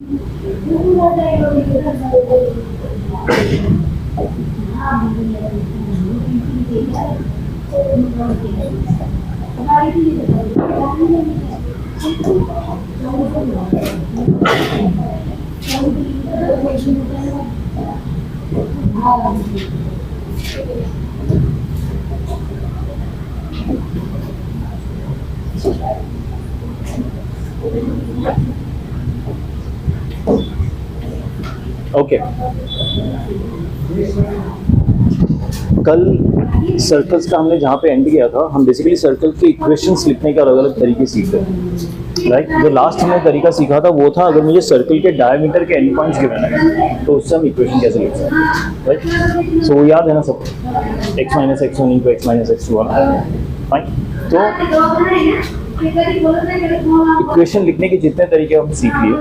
Okay, कल circles का हमने जहाँ पे एंड किया था, हम बेसिकली सर्कल के इक्वेशंस लिखने के अलग अलग तरीके सीखते हैं। राइट, जो लास्ट हमने तरीका सीखा था वो था अगर मुझे सर्कल के डायमीटर के एंड पॉइंट्स गिवन है तो उससे हम इक्वेशन कैसे लिख सकते हैं। राइट, सो याद है ना सब, x minus x one into x minus x one. Fine, तो इक्वेशन लिखने के जितने तरीके हम सीख लिए,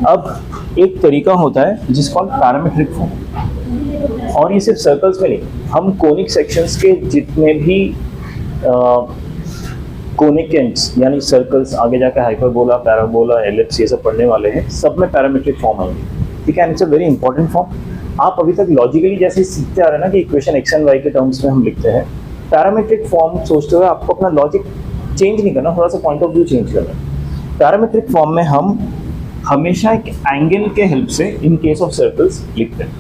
अब एक तरीका होता है जिसको पैरामीट्रिक फॉर्म, और ये सिर्फ सर्कल्स में नहीं, हम कोनिक सेक्शंस के जितने भी कोनिक एंड्स यानी सर्कल्स, आगे जाकर हाइपरबोला, पैराबोला, एलिप्स, ये सब पढ़ने वाले हैं, सब में पैरामीट्रिक फॉर्म आएंगे। ठीक है, it's a very important form. आप अभी तक लॉजिकली जैसे सीखते आ रहे हैं ना कि इक्वेशन एक्स एंड वाई के टर्म्स में हम लिखते हैं, पैरामीट्रिक फॉर्म सोचते हुए आपको अपना लॉजिक चेंज नहीं करना, थोड़ा सा पॉइंट ऑफ व्यू चेंज करना। पैरामीट्रिक फॉर्म में हम हमेशा एक एंगल के हेल्प से इन केस ऑफ सर्कल्स लिखते हैं।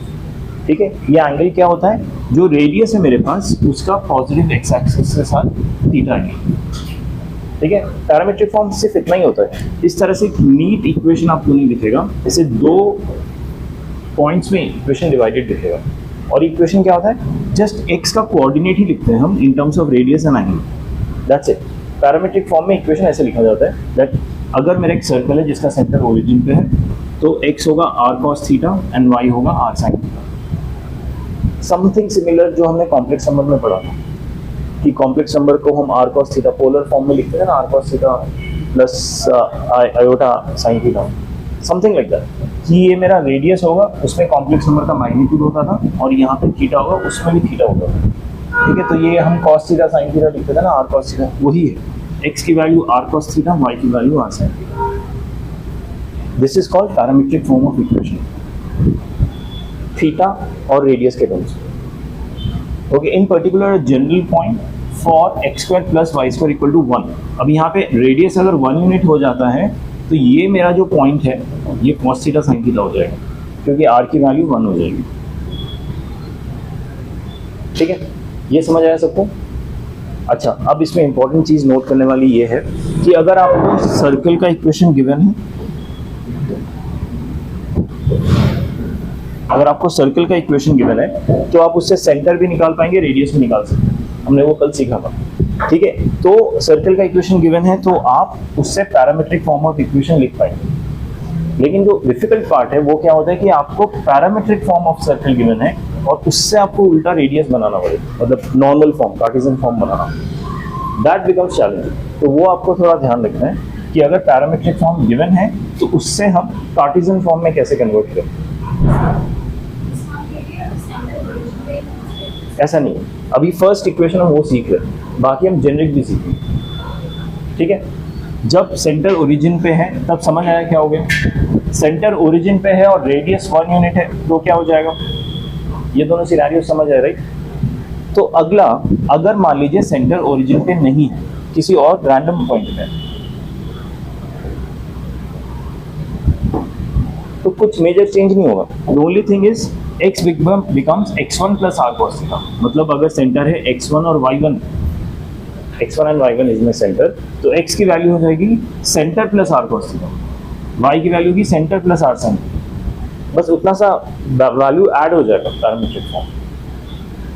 ठीक है, ये एंगल क्या होता है, जो रेडियस है मेरे पास उसका पॉजिटिव एक्स एक्सिस के साथ थीटा एंगल। ठीक है, पैरामीट्रिक फॉर्म सिर्फ इतना ही होता है। इस तरह से एक नीट इक्वेशन आपको नहीं दिखेगा, जैसे दो पॉइंट्स में इक्वेशन डिवाइडेड दिखेगा, और इक्वेशन क्या होता है, जस्ट एक्स का कोऑर्डिनेट ही लिखते हैं हम in terms of radius and angle, that's it. Parametric form में इक्वेशन ऐसे लिखा जाता है दैट अगर मेरा एक सर्कल है जिसका सेंटर ओरिजिन पे है तो x होगा r cos theta and y होगा r sin theta. Something similar जो हमने कॉम्प्लेक्स नंबर में पढ़ा था कि कॉम्प्लेक्स नंबर को हम r cos theta polar form में लिखते हैं ना, r cos theta plus iota sin theta, something like that, कि ये मेरा रेडियस होगा, उसमें कॉम्प्लेक्स नंबर का मैग्नीट्यूड होता था, और यहाँ पे थीटा होगा, उसमें भी थीटा होगा। ठीक है, तो ये हम cos थीटा sin थीटा लिखते थे ना, r cos थीटा, वही है। x की value r cos theta, y की value r sin theta. This is called parametric form of equation, theta और रेडियस के terms. Okay, in particular general point for x square plus y square equal to 1। अब यहाँ पे radius अगर 1 unit हो जाता है तो ये मेरा जो पॉइंट है ये cos थीटा sin थीटा हो जाएगा, क्योंकि r की वैल्यू 1 हो जाएगी। ठीक है, ये समझ आया सबको? अच्छा, अब इसमें इंपॉर्टेंट चीज नोट करने वाली ये है कि अगर आपको सर्कल का इक्वेशन गिवन है, अगर आपको सर्कल का इक्वेशन गिवन है तो आप उससे सेंटर भी निकाल पाएंगे, रेडियस भी निकाल सकते हैं, हमने वो कल सीखा था। ठीक है, तो सर्कल का इक्वेशन गिवन है तो आप उससे पैरामीट्रिक फॉर्म ऑफ इक्वेशन लिख पाएंगे। लेकिन जो डिफिकल्ट पार्ट है वो क्या होता है कि आपको parametric form of circle given है और उससे आपको उल्टा रेडियस बनाना पड़ेगा, मतलब normal form, Cartesian form banana, that becomes challenging. तो वो आपको थोड़ा ध्यान रखना है कि अगर पैरामीट्रिक फॉर्म गिवन है तो उससे हम कार्टेशियन फॉर्म में कैसे कन्वर्ट करें। ऐसा नहीं है, अभी फर्स्ट इक्वेशन हम वो सीख रहे हैं, बाकी हम जेनरिक भी सीखेंगे। ठीक है, जब सेंटर ओरिजिन पे है तब समझ आया क्या हो गया, सेंटर ओरिजिन पे है और रेडियस 1 यूनिट है तो क्या हो जाएगा, ये दोनों सिनेरियो समझ आए, राइट। तो अगला, अगर मान लीजिए सेंटर ओरिजिन पे नहीं है, किसी और रैंडम पॉइंट पे, तो कुछ मेजर चेंज नहीं होगा। The only thing is x becomes x1 plus r cos theta, मतलब अगर सेंटर है x1 और y1, x1 and y1 is में सेंटर, तो x की वैल्यू हो जाएगी centre plus r cos theta, y की वैल्यू की सेंटर प्लस r sin, बस उतना सा वैल्यू ऐड हो जाएगा पैरामीट्रिक फॉर्म।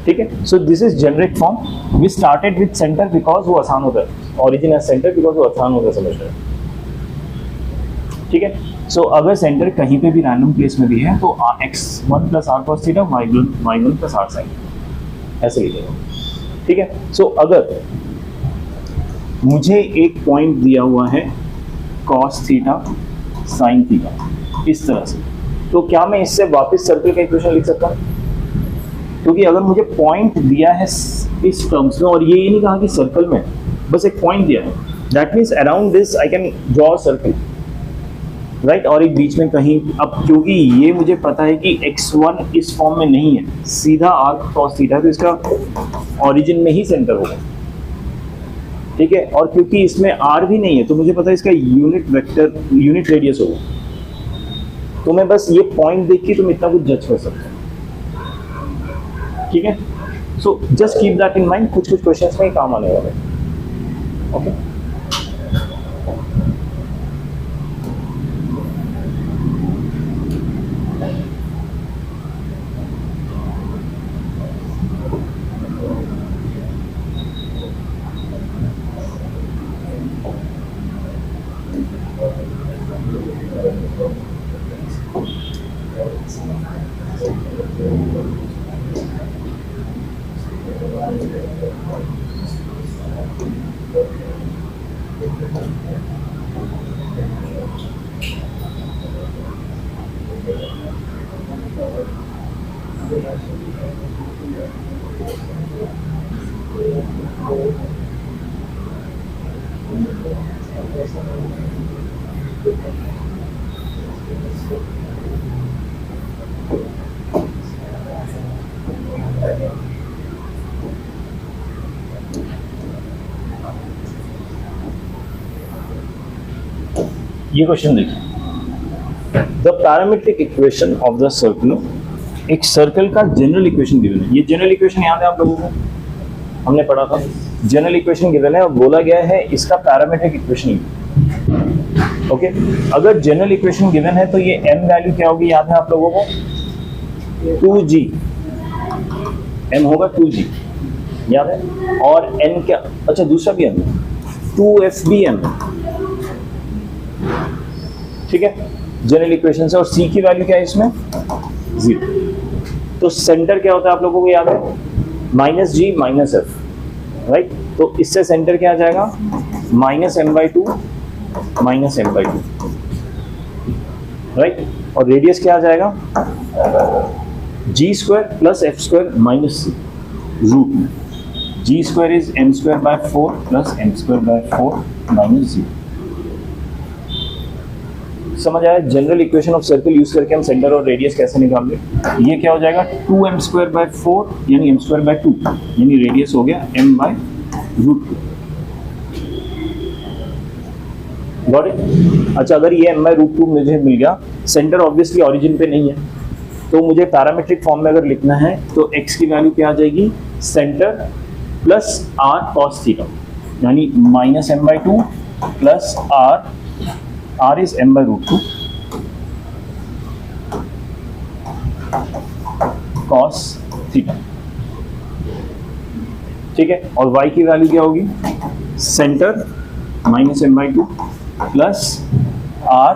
ठीक है, so this is generic form. We started with centre because वो आसान होता है, ओरिजिन एज सेंटर बिकॉज वो आसान होता है समझना। ठीक है, सो अगर सेंटर कहीं पे भी रैंडम प्लेस में भी है तो x1 plus r cos theta, y1 plus r sin, ऐसे लिखेगा। ठीक है, सो अगर मुझे एक पॉइंट दिया हुआ है cos थीटा sin थीटा इस तरह से, तो क्या मैं इससे वापस सर्कल का इक्वेशन लिख सकता हूँ? क्योंकि अगर मुझे पॉइंट दिया है इस टर्म्स में, और ये नहीं कहा कि सर्कल में, बस एक पॉइंट दिया है, that means around this I can draw circle. Right, और एक बीच में कहीं, अब क्योंकि ये मुझे पता है कि x1 इस फॉर्म में नहीं है, सीधा आर्क कॉस थीटा, तो इसका ओरिजिन में ही सेंटर होगा, ठीक है। और क्योंकि इसमें r भी नहीं है तो मुझे पता है इसका यूनिट वेक्टर, यूनिट रेडियस होगा। तो मैं बस ये पॉइंट देख के तुम इतना कुछ जज कर सकते हो, ठीक है। So just keep that in mind, कुछ कुछ क्वेश्चंस में काम आने वाले हैं, ओके। ये क्वेश्चन देखिए, the parametric equation of the circle, एक सर्कल का जनरल इक्वेशन गिवन है। ये जनरल इक्वेशन याद है आप लोगों को, हमने पढ़ा था। जनरल इक्वेशन गिवन है और बोला गया है इसका पैरामीट्रिक इक्वेशन, ओके। अगर जनरल इक्वेशन गिवन है तो ये m वैल्यू क्या होगी, याद है आप लोगों को, 2g, m होगा 2g, याद है। और n क्या, अच्छा दूसरा भी m है, 2f भी m है, ठीक है, जनरल इक्वेशन से। और c की वैल्यू क्या है इसमें, 0। तो सेंटर क्या होता है आप लोगों को याद है, -g -f, राइट। तो इससे सेंटर क्या आ जाएगा, -m/2 -m/2, राइट। और रेडियस क्या आ जाएगा, g² + f² - c, रूट में g² इज m²/4 + m²/4 - 0। समझ आया, general equation of circle use करके हम सेंटर और रेडियस कैसे निकाल ले। ये क्या हो जाएगा, 2m²/4 यानी m²/2, यानी रेडियस हो गया m/√2। Got it. अच्छा, अगर ये m/√2 मुझे मिल गया, सेंटर ऑब्वियसली ओरिजिन पे नहीं है, तो मुझे पैरामीट्रिक फॉर्म में अगर लिखना है तो x की वैल्यू क्या आ जाएगी, centre plus r cos theta, यानी -m/2 plus r is m/√2 cos theta, ठीक है। और y की वैल्यू क्या होगी, centre -m/2 plus r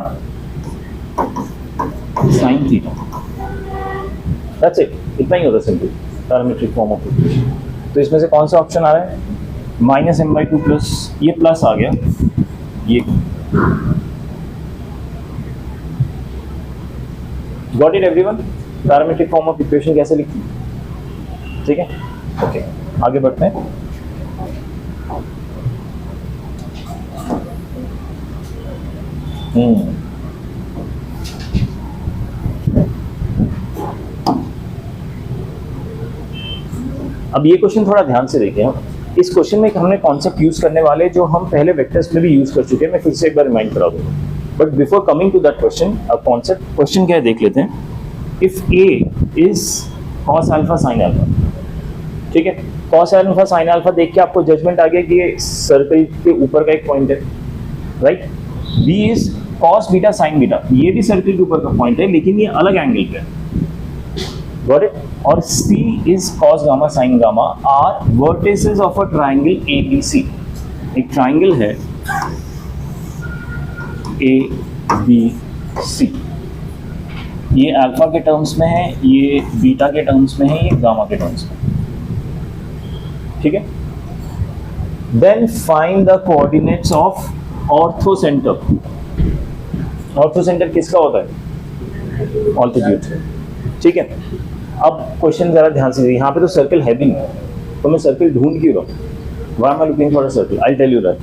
sin theta. That's it, इतना ही होता है simple parametric form of equation. तो इसमें से कौन सा ऑप्शन आ रहा है, -m/2 प्लस, ये प्लस आ गया, ये got it everyone. Parametric form of equation कैसे लिखती है, ठीक है, ओके। आगे बढ़ते हैं। अब ये क्वेश्चन थोड़ा ध्यान से देखें। इस क्वेश्चन में हमने कॉन्सेप्ट यूज करने वाले जो हम पहले वेक्टर्स में भी यूज कर चुके हैं, मैं फिर से एक बार रिमाइंड करा दूंगा। But before coming to that question, अब कॉन्सेप्ट क्वेश्चन क्या है देख लेते हैं। If a is cos α sin α, ठीक है, cos α sin α देख के आपको जजमेंट आ गया कि ये सर्कल के ऊपर का एक पॉइंट है, right. b is cos β sin β, ये भी सर्कल के ऊपर का पॉइंट है लेकिन ये अलग एंगल पे है, गॉट इट। और c is cos gamma sin gamma are vertices of a triangle ABC। एक ट्राइंगल है ABC, ये अल्फा के टर्म्स में है, ये बीटा के टर्म्स में है, ये गामा के टर्म्स में, ठीक है। Then find the coordinates of orthocentre. Orthocentre किसका होता है, ऑल्टीट्यूड, ठीक है। अब क्वेश्चन जरा ध्यान से, यहाँ पे तो सर्कल है भी नहीं, तो मैं सर्कल ढूंढ क्यों रहा हूँ, why am I looking for a circle, I tell you that,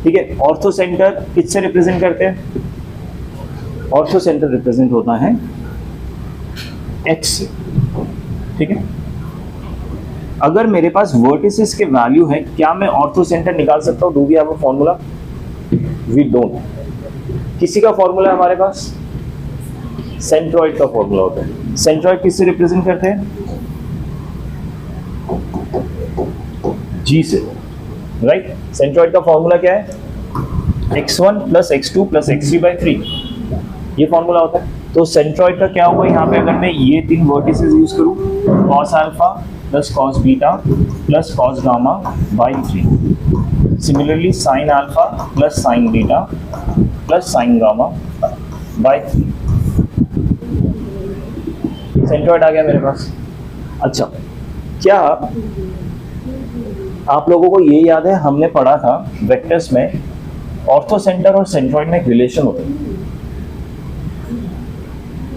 ठीक है। ऑर्थोसेंटर किससे रिप्रेजेंट करते हैं, ऑर्थो सेंटर रिप्रेजेंट होता है H से, ठीक है। अगर मेरे पास वर्टिसेस के वैल्यू है, क्या मैं ऑर्थो सेंटर निकाल सकता हूँ? Do we have a formula? We don't. किसी का फॉर्मूला है हमारे पास? सेंट्रॉइड का फॉर्मूला होता है। सेंट्रॉइड किससे रिप्रेजेंट करते हैं? G से, राइट। सेंट्रॉइड का फॉर्मूला क्या है? x1 plus x2 plus x3 by 3, ये फॉर्मूला होता है। तो सेंट्रॉइड का क्या होगा यहाँ पे? अगर मैं ये तीन वर्टिसेस यूज करूँ, cos alpha plus cos beta plus cos gamma by 3, similarly sine alpha plus sine beta plus sine gamma by 3, centroid आ गया मेरे पास। अच्छा, क्या आप लोगों को ये याद है, हमने पढ़ा था वेक्टर्स में ऑर्थो सेंटर और सेंट्रॉइड में एक रिलेशन होता है,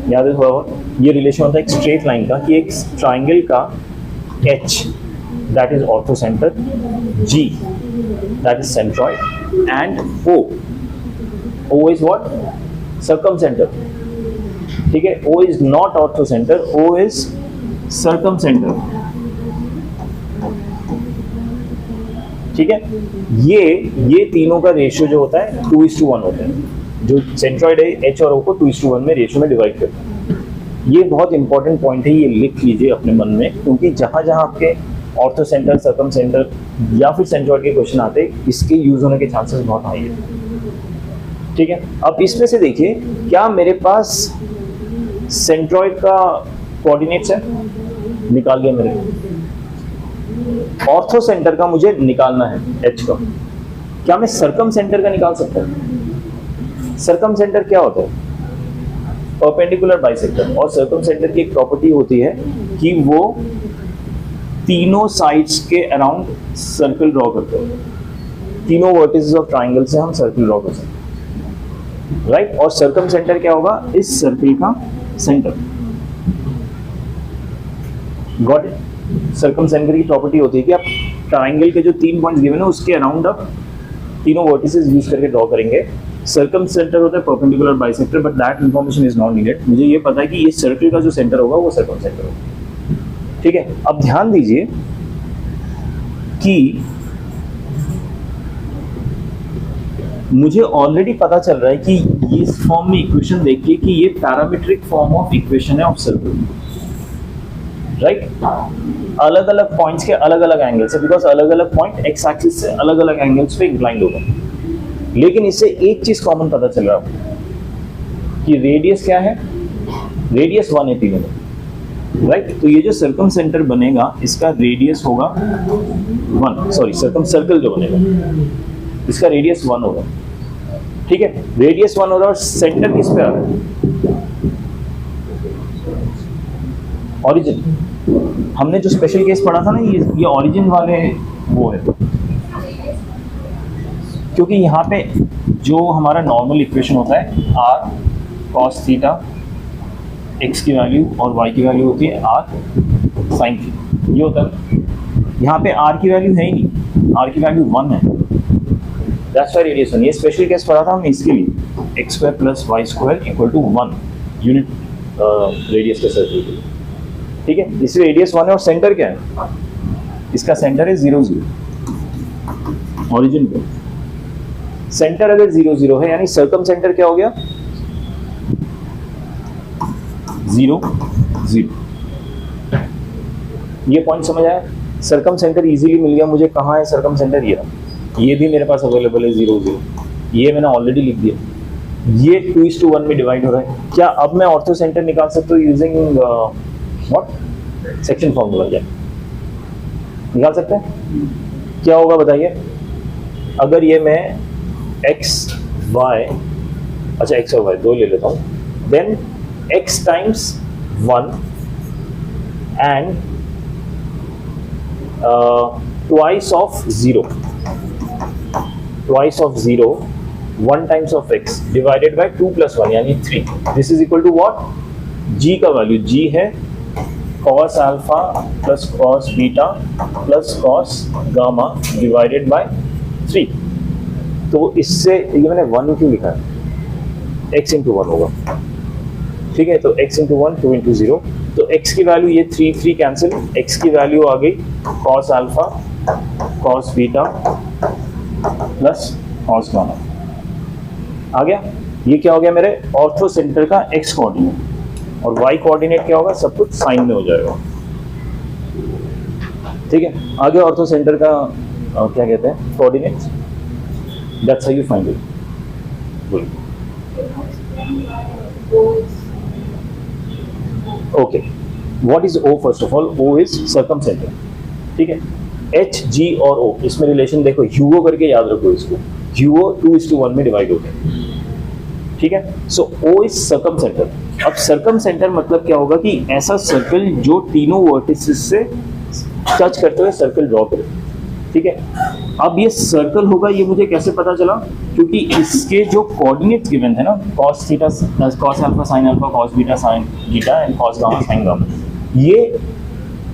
याद है थोड़ा बहुत? ये रिलेशन होता है एक स्ट्रेट लाइन का, कि एक ट्राइंगल का H that is ortho centre, G that is centroid and O is what? Circum centre, ठीक है। O is not ortho centre, O is circum centre, ठीक है। ये तीनों का रेशियो जो होता है 2:1 होता है। जो सेंट्रॉइड है H और O को 2:1 में रेशियो में डिवाइड करता है। ये बहुत इंपॉर्टेंट पॉइंट है, ये लिख लीजिए अपने मन में, क्योंकि जहां जहां आपके ऑर्थो सेंटर, सर्कम सेंटर या फिर सेंट्रॉइड के क्वेश्चन आते हैं, इसके यूज होने के चांसेस बहुत हाई है, ठीक है। अब इसमें से देखिए, क्या मेरे पास सेंट्रॉइड का कोऑर्डिनेट्स है? निकाल लिया मेरे। ऑर्थो सेंटर का मुझे निकालना है H का, क्या मैं सर्कम सेंटर का निकाल सकता हूं? सर्कम सेंटर क्या होता है? Perpendicular bisector. और सर्कम सेंटर की एक प्रॉपर्टी होती है कि वो तीनों साइड्स के अराउंड सर्कल ड्रॉ करते हैं। तीनों वर्टिसेस ऑफ ट्राइंगल से हम सर्कल ड्रॉ कर सकते हैं, राइट। और सर्कम सेंटर क्या होगा? इस सर्कल का centre. Got it? Circum centre की प्रॉपर्टी होती है कि आप ट्राइंगल के जो 3 पॉइंट्स गिवन है उसके अराउंड आप तीनों वर्टिसेस यूज करके ड्रॉ करेंगे। सर्कम सेंटर होता है perpendicular bisector, but that information is not needed. मुझे ये पता है कि ये सर्कल का जो सेंटर होगा वो सर्कम सेंटर होगा, ठीक है। अब ध्यान दीजिए कि मुझे ऑलरेडी पता चल रहा है कि इस फॉर्म में इक्वेशन देखिए कि ये पैरामीट्रिक फॉर्म ऑफ इक्वेशन है ऑफ सर्कल, राइट। अलग अलग पॉइंट्स के अलग अलग एंगल्स है, बिकॉज अलग अलग पॉइंट एक्स एक्सिस से अलग अलग एंगल्स पे इंक्लाइंड होगा। लेकिन इससे एक चीज कॉमन पता चल रहा है कि रेडियस क्या है? रेडियस 180 है, राइट। तो ये जो सर्कम सेंटर बनेगा इसका रेडियस होगा 1, सॉरी सर्कम सर्कल जो बनेगा इसका रेडियस 1 होगा, ठीक है। रेडियस 1 हो रहा है और सेंटर किस पे आ रहा है? ऑरिजिन। हमने जो स्पेशल केस पढ़ा था ना, ये ऑरिजिन वाले वो है, क्योंकि यहाँ पे जो हमारा नॉर्मल इक्वेशन होता है r cos थीटा, x की वैल्यू और y की वैल्यू होती है r sin थीटा, ये होता है। यहाँ पे r की वैल्यू है ही नहीं, r की वैल्यू 1 है, दैट्स व्हाई रेडियस 1। ये स्पेशल केस पढ़ा था हमने इसके लिए, x² + y² = 1 यूनिट रेडियस के सर्कल के लिए, ठीक है। इसलिए रेडियस 1 है और सेंटर क्या है? इसका सेंटर है 0 0 ऑरिजिन पे। सेंटर अगर 0 0 है यानी सर्कम सेंटर क्या हो गया? 0 0। ये पॉइंट समझ आया? सर्कम सेंटर इजीली मिल गया मुझे। कहाँ है सर्कम सेंटर? ये भी मेरे पास अवेलेबल है 0 0। ये मैंने ऑलरेडी लिख दिया। ये 2:1 में डिवाइड हो रहा है। क्या अब मैं ऑर्थो सेंटर निकाल सकता हूँ यूजिंग व्हाट? Section formula. क्या निकाल सकते हैं? क्या होगा बताइए? अगर ये मैं x y, अच्छा x और y दो ले लेता हूँ, then x times 1 and twice of 0, twice of 0 1 times of x divided by 2 plus 1 यानी 3. This is equal to what? g का वैल्यू g है cos alpha plus cos beta plus cos gamma divided by 3. तो इससे ये मैंने 1 क्यों लिखा है? x इंटू 1 होगा, ठीक है। तो x इंटू 1 2 इंटू 0, तो x की वैल्यू ये 3 कैंसिल, x की वैल्यू आ गई cos alpha cos beta plus cos gamma आ गया। ये क्या हो गया मेरे ऑर्थो सेंटर का x कोऑर्डिनेट, और y कोऑर्डिनेट क्या होगा, सब कुछ साइन में हो जाएगा, ठीक है। आगे ऑर्थो सेंटर का क्या कहते हैं coordinates, that's how you find it. Okay, what is O first of all, O is circumcentre, ठीक है। H, G और O इसमें रिलेशन देखो, ह्यूगो करके याद रखो इसको, ह्यूगो 2:1 में डिवाइड होते हैं, ठीक है। सो O इज सर्कमसेंटर। अब सर्कमसेंटर मतलब क्या होगा कि ऐसा सर्कल जो तीनों वर्टिसेस से टच करते हुए सर्कल ड्रॉ करे, ठीक है। अब ये सर्कल होगा, ये मुझे कैसे पता चला, क्योंकि इसके जो कोऑर्डिनेट्स गिवन है ना, cos theta cos alpha sin alpha cos beta sin beta and cos gamma sin gamma, ये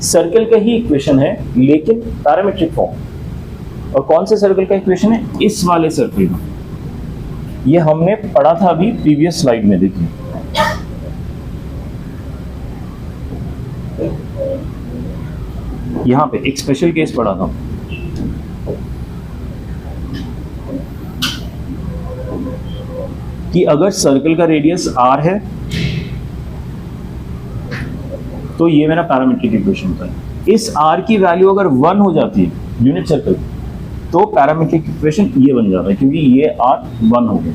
सर्कल का ही इक्वेशन है लेकिन पैरामीट्रिक फॉर्म। और कौन से सर्कल का इक्वेशन है, इस वाले सर्कल का, ये हमने पढ़ा था अभी प्रीवियस स्लाइड में, देखिए यहां पे एक स्पेशल केस पढ़ा था, कि अगर सर्कल का रेडियस r है तो ये मेरा पैरामीट्रिक इक्वेशन होता है। इस r की वैल्यू अगर 1 हो जाती है यूनिट सर्कल, तो पैरामीट्रिक इक्वेशन ये बन जाता है, क्योंकि ये r 1 हो गया,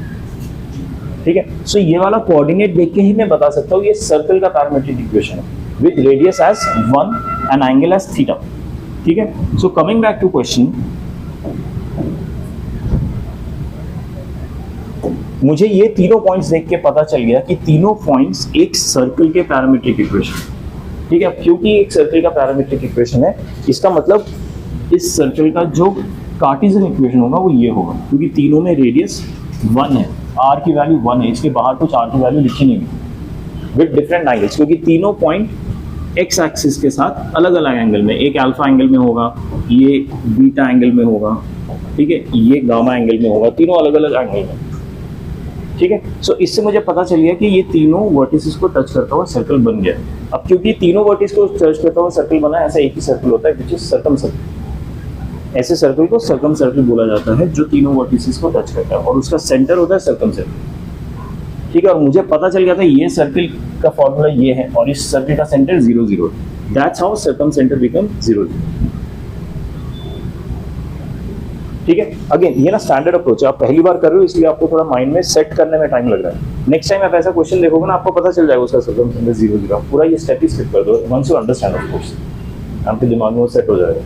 ठीक है। सो ये वाला कोऑर्डिनेट देख के ही मैं बता सकता हूँ ये सर्कल का पैरामीट्रिक इक्वेशन है, with radius as 1 and angle as theta, ठीक है। So coming back to question, मुझे ये तीनों पॉइंट्स देख के पता चल गया कि तीनों पॉइंट्स एक सर्कल के पैरामीट्रिक इक्वेशन, ठीक है। क्योंकि एक सर्कल का पैरामीट्रिक इक्वेशन है, इसका मतलब इस सर्कल का जो कार्टेशियन इक्वेशन होगा वो ये होगा, क्योंकि तीनों में रेडियस 1 है, r की वैल्यू 1 है, इसके बाहर कुछ r की वैल्यू लिखी नहीं है, विद डिफरेंट एंगल्स, क्योंकि तीनों पॉइंट x एक्सिस के साथ अलग अलग एंगल में, एक अल्फा एंगल में होगा, ये बीटा एंगल में होगा, ठीक है, ये गामा एंगल में होगा, तीनों अलग अलग एंगल में, ठीक है। सो इससे मुझे पता चल गया कि ये तीनों वर्टिसेस को टच करता हुआ सर्कल बन गया। अब क्योंकि तीनों वर्टिस को टच करता हुआ सर्कल बना, ऐसा एक ही सर्कल होता है विच इज सर्कम सर्कल। ऐसे सर्कल को सर्कम सर्कल बोला जाता है जो तीनों वर्टिसेस को टच करता है, और उसका सेंटर होता है सर्कम सर्कल, ठीक है। और मुझे पता चल गया था ये सर्कल का फॉर्मूला ये है, और इस सर्कल का centre 0 0, that's how circum centre become 0 0, ठीक है। अगेन ये ना स्टैंडर्ड अप्रोच है, आप पहली बार कर रहे हो इसलिए आपको थोड़ा माइंड में सेट करने में टाइम लग रहा है। नेक्स्ट टाइम आप ऐसा क्वेश्चन देखोगे ना, आपको पता चल जाएगा उसका सर्कम सेंटर 0 0, पूरा ये स्टेप ही स्किप कर दो, once you understand of course आपके दिमाग में वो सेट हो जाएगा।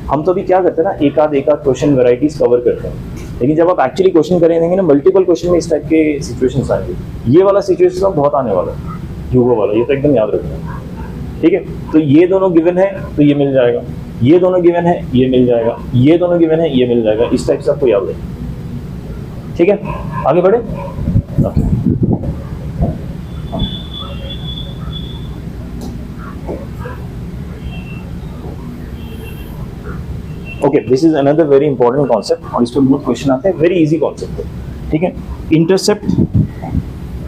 हम तो अभी क्या करते हैं ना, एक आध क्वेश्चन वैरायटीज कवर करते हैं, लेकिन जब आप एक्चुअली क्वेश्चन करेंगे ना, मल्टीपल क्वेश्चन में इस टाइप के सिचुएशंस आएंगे। ये वाला सिचुएशन बहुत आने वाला है, ह्यूगो वाला, ये तो एकदम याद रखना, ठीक है। तो ये दोनों गिवन है तो ये मिल जाएगा, ये दोनों गिवन है ये मिल जाएगा, ये दोनों गिवन है ये मिल जाएगा, इस टाइप से आपको याद है, ठीक है। आगे बढ़े, okay, this is another very important concept, और इस पर बहुत क्वेश्चन आते हैं, वेरी इजी कॉन्सेप्ट है, ठीक है। Intercept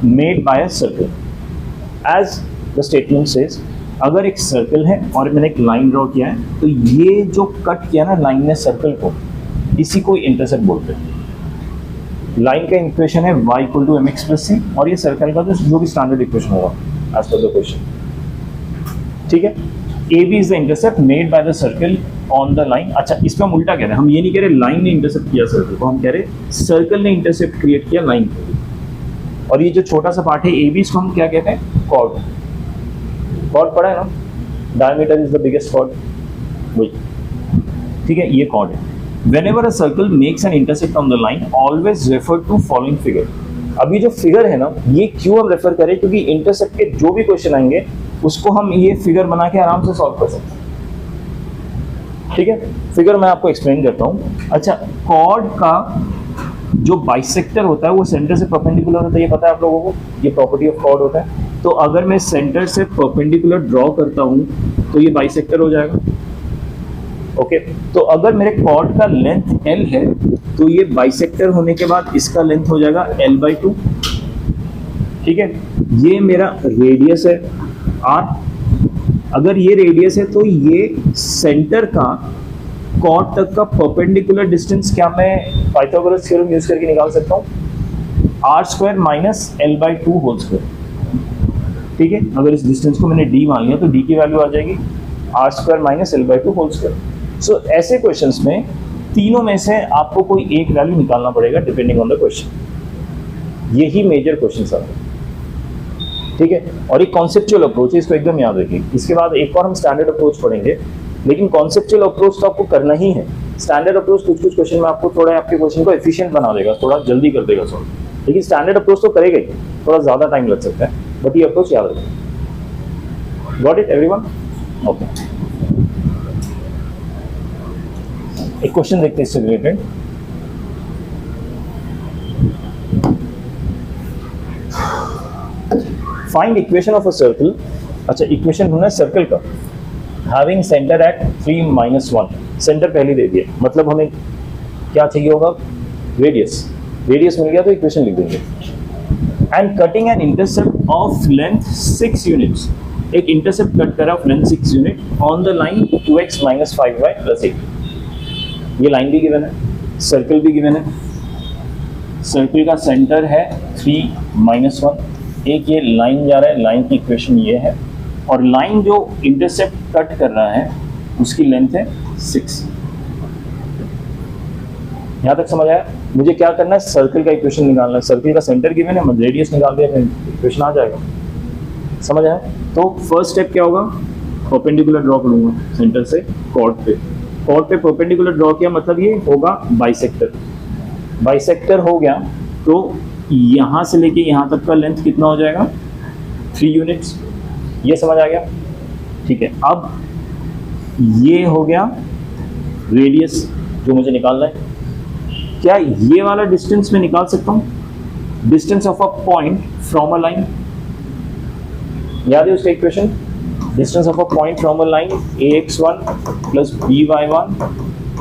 made by a circle, as the statement says, अगर एक सर्कल है और मैंने एक लाइन ड्रॉ किया है, तो ये जो कट किया ना लाइन ने सर्कल को, इसी को इंटरसेप्ट बोलते हैं। लाइन का इक्वेशन है y = mx + c, और ये सर्कल का जो भी स्टैंडर्ड इक्वेशन होगा एज पर द क्वेश्चन, ठीक है। AB is the intercept made by the circle on the line. अच्छा, इस पर हम उल्टा कह रहे हैं, हम ये नहीं कह रहे लाइन ने इंटरसेप्ट किया सर्कल को, हम कह रहे सर्कल ने इंटरसेप्ट क्रिएट किया लाइन को। और ये जो छोटा सा पार्ट है AB, इसको हम क्या कहते हैं, कॉर्ड। कॉर्ड पढ़ा है ना, diameter is the biggest chord, वही, ठीक है, ये कॉर्ड है। Whenever a circle makes an intersect on the line, always refer to following figure। अभी जो फिगर है ना, ये क्यों हम रेफर करें, क्योंकइंटरसेप्ट के जो भी क्वेश्चन आएंगे उसको हम ये फिगर बना के आराम से सॉल्व कर सकते हैं, ठीक है। फिगर मैं आपको एक्सप्लेन करता हूँ। अच्छा, कॉर्ड का जो बाइसेक्टर होता है वो सेंटर से परपेंडिकुलर होता है, ये पता है आप लोगों को, ये प्रॉपर्टी ऑफ कॉर्ड होता है। तो अगर मैं सेंटर से परपेंडिकुलर ड्रॉ करता हूँ तो ये बाइसेक्टर हो जाएगा, ओके। तो अगर मेरे कॉर्ड का लेंथ L है तो ये बाइसेक्टर होने के बाद इसका लेंथ हो जाएगा L/2, ठीक है, ये मेरा रेडियस है आर। अगर ये रेडियस है तो ये सेंटर का कॉर्ड तक का परपेंडिकुलर डिस्टेंस क्या मैं पाइथागोरस थ्योरम यूज करके निकाल सकता हूँ, r square minus L by two whole square. ठीक है, अगर इस डिस्टेंस को मैंने डी मान लिया तो डी की वैल्यू आ जाएगी R square minus L by two whole square. So ऐसे क्वेश्चंस में तीनों में से आपको कोई एक वैल्यू निकालना पड़ेगा डिपेंडिंग ऑन द क्वेश्चन। यही मेजर क्वेश्चन आते हैं। ठीक है, और एक कॉन्सेप्चुअल अप्रोच है, इसको एकदम याद रखिए। इसके बाद एक और हम स्टैंडर्ड अप्रोच पढ़ेंगे, लेकिन कॉन्सेप्चुअल अप्रोच तो आपको करना ही है। स्टैंडर्ड अप्रोच कुछ कुछ क्वेश्चन में आपको थोड़ा आपके क्वेश्चन को एफिशिएंट बना देगा, थोड़ा जल्दी कर देगा सॉल्व, लेकिन स्टैंडर्ड अप्रोच तो करेगा ही, थोड़ा ज्यादा टाइम लग सकता है, बट ये अप्रोच याद रखिए। Got it everyone? ओके, एक क्वेश्चन देखते हैं इससे related. Find equation of a circle. अच्छा, इक्वेशन ढूंढना है सर्कल का, हैविंग सेंटर एट 3 - 1। सेंटर पहले दे दिया, मतलब हमें क्या चाहिए होगा, रेडियस। रेडियस मिल गया तो इक्वेशन लिख देंगे। And cutting an intercept of length 6 units. एक इंटरसेप्ट कट करा of length 6 unit on the line 2x - 5y + 8। ये लाइन भी गिवन है, सर्कल भी गिवन है। सर्कल का सेंटर है 3 - 1। एक ये लाइन जा रहा है, लाइन की इक्वेशन ये है, और लाइन जो इंटरसेप्ट कट कर रहा है उसकी लेंथ है 6। यहां तक समझ आया? मुझे क्या करना है, सर्कल का इक्वेशन निकालना है। सर्कल का सेंटर गिवन है, रेडियस निकाल दिया, इक्वेशन आ जाएगा। समझ आया? तो फर्स्ट स्टेप क्या होगा, परपेंडिकुलर ड्रॉ करूंगा सेंटर से कॉर्ड पे। कॉर्ड पे परपेंडिकुलर ड्रॉ किया, मतलब ये होगा बाइसेक्टर। बाइसेक्टर हो गया तो यहां से लेके यहां तक का लेंथ कितना हो जाएगा, 3 यूनिट्स। ये समझ आ गया? ठीक है, अब ये हो गया रेडियस जो मुझे निकालना है। क्या ये वाला डिस्टेंस मैं निकाल सकता हूं, distance of a point from a line? याद है उसका equation, distance of a point from a line ax1 + by1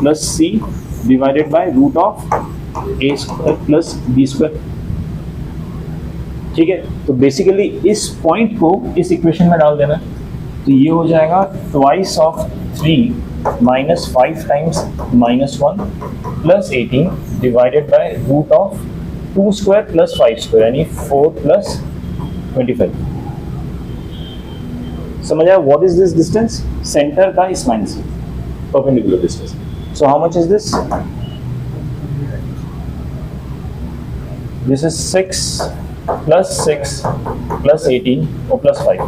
+ c divided by root of a square + b square. ठीक है, तो बेसिकली इस पॉइंट को इस इक्वेशन में डाल देना, तो ये हो जाएगा twice of 3 - 5 times -1 + 18 divided by root of 2 square + 5 square, यानी 4 + 25। समझ आया? What is this distance, centre का इस लाइन से perpendicular distance. So how much is this? This is 6 + 6 + 18 और +5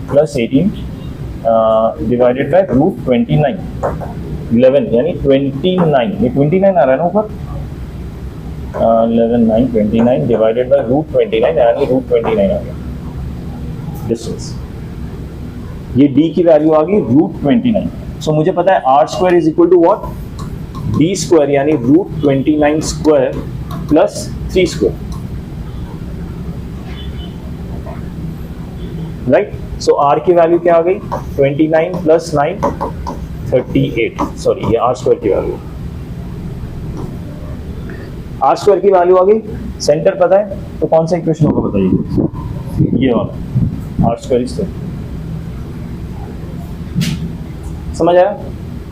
+ 18 डिवाइडेड बाय रूट 29 11, यानी 29। ये 29 आ रहा है ना ऊपर, 11 9 29 डिवाइडेड बाय रूट 29, यानी रूट 29 आ गया डिस्टेंस। ये d की वैल्यू आ गई रूट 29। सो मुझे पता है r square is equal to what, d square, यानी root 29 square + 3 square. Right, so r की वैल्यू क्या आ गई, 29 + 9 38। सॉरी, ये r स्क्वायर की वैल्यू, r स्क्वायर की वैल्यू आ गई। सेंटर पता है तो कौन सा इक्वेशन होगा बताइए, ये वाला r स्क्वायर इज। समझ आया?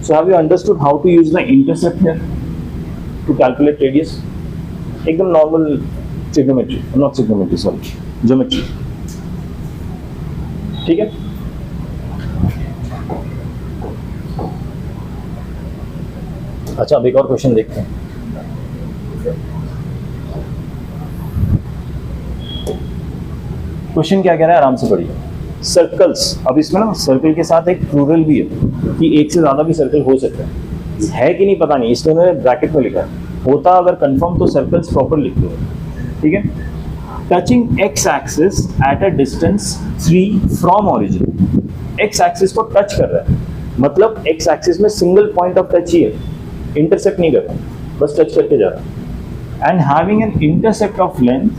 So have you understood how to use the intercept here to calculate radius? एकदम normal trigonometry, not trigonometry, sorry, geometry. ठीक है, अच्छा अब एक और क्वेश्चन देखते हैं। क्वेश्चन क्या कह रहा है, आराम से पढ़िए। सर्कल्स, अब इसमें ना सर्कल के साथ एक प्लूरल भी है कि एक से ज्यादा भी सर्कल हो सकता है कि नहीं पता नहीं, इसलिए मैंने ब्रैकेट में लिखा है। होता अगर कंफर्म तो सर्कल्स प्रॉपर लिख दो। ठीक है, touching x axis at a distance 3 from origin. X axis को टच कर रहा है, मतलब एक्स एक्सिस में सिंगल पॉइंट ऑफ टच ही है, इंटरसेप्ट नहीं कर रहा, बस टच करके जा रहा है। And having an intercept of length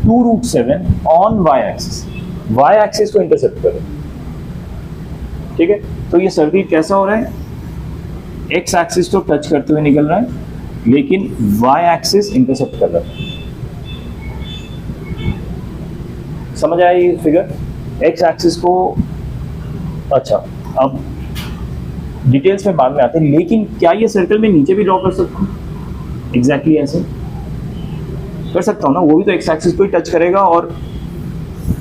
2√7 on y axis. Y axis को इंटरसेप्ट कर रहा है। ठीक है, तो ये सर्कल कैसा हो रहा है, एक्स एक्सिस तो टच करते हुए निकल रहा है, लेकिन वाई एक्सिस इंटरसेप्ट कर रहा है। समझ आया ये फिगर? एक्स एक्सिस को, अच्छा अब डिटेल्स में बाद में आते हैं, लेकिन क्या ये सर्कल में नीचे भी ड्रॉ कर सकता हूँ? एग्जैक्टली ऐसे कर सकता हूँ ना, वो भी तो एक्स एक्सिस को ही टच करेगा और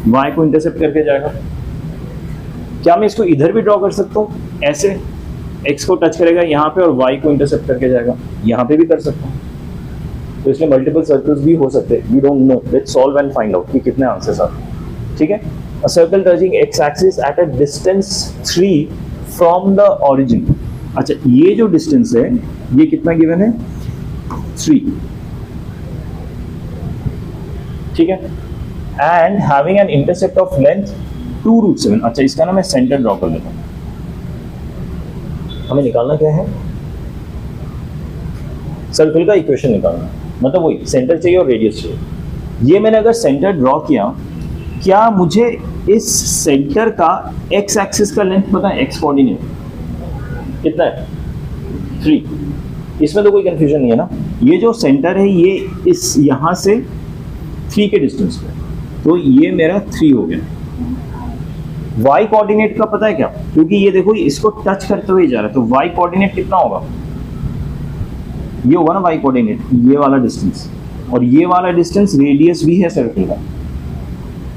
वाई को इंटरसेप्ट करके जाएगा। क्या मैं इसको इधर भी ड्रॉ कर सकता हूँ ऐसे, एक्स को टच करेगा यहाँ पे और वाई को इंटरसेप्ट करके जाएगा, यहाँ पे भी कर सकता हूँ। तो इसलिए मल्टीपल सर्कल्स भी हो सकते हैं, we don't know, let's solve and find out कि कितने आंसर्स आते। ठीक है, a circle touching x axis at a distance 3 from the origin. अच्छा, ये जो डिस्टेंस है ये कितना गिवन है? 3। ठीक है, and having an intercept of length 2√7। अच्छा, इसका ना मैं सेंटर ड्रॉ कर लेता हूं। हमें निकालना क्या है? सर्कल का इक्वेशन निकालना, मतलब वही सेंटर चाहिए और रेडियस चाहिए। ये मैंने अगर सेंटर ड्रॉ किया, क्या मुझे इस सेंटर का एक्स एक्सिस का लेंथ पता है? एक्स कोऑर्डिनेट कितना है? 3। इसमें तो कोई कंफ्यूजन नहीं है ना। ये जो सेंटर है ये इस यहां से 3 के डिस्टेंस पे, तो ये मेरा 3 हो गया। y कोऑर्डिनेट का पता है क्या? क्योंकि ये देखो इसको टच करते हुए जा रहा है, तो y कोऑर्डिनेट कितना होगा? ये होगा ना y कोऑर्डिनेट, ये वाला डिस्टेंस, और ये वाला डिस्टेंस रेडियस भी है सर्कल का,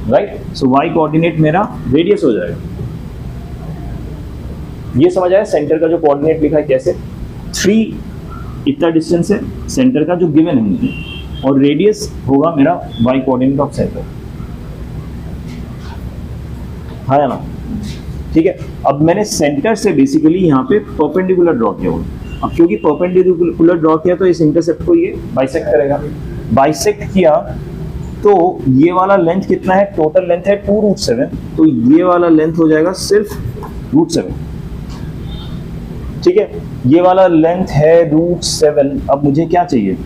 राइट? सो y कोऑर्डिनेट मेरा रेडियस हो जाएगा। ये समझ आया? सेंटर का जो कोऑर्डिनेट लिखा है कैसे? 3 इतना डिस्टेंस है सेंटर का जो गिवन है मुझे, और रेडियस होगा मेरा y कोऑर्डिनेट ऑफ सेंटर। हाँ या ना? ठीक है, अब मैंने सेंटर से बेसिकली यहाँ पे परपेंडिकुलर ड्रॉ किया हुआ। अब क्योंकि परपेंडिकुलर ड्रॉ किया तो इस इंटरसेप्ट को ये बाइसेक्ट करेगा। बाइसेक्ट किया तो ये वाला लेंथ कितना है? टोटल लेंथ है 2√7, तो ये वाला लेंथ हो जाएगा सिर्फ √7। ठीक है, ये वाला लेंथ है √7। अब मुझे क्या चाहिए?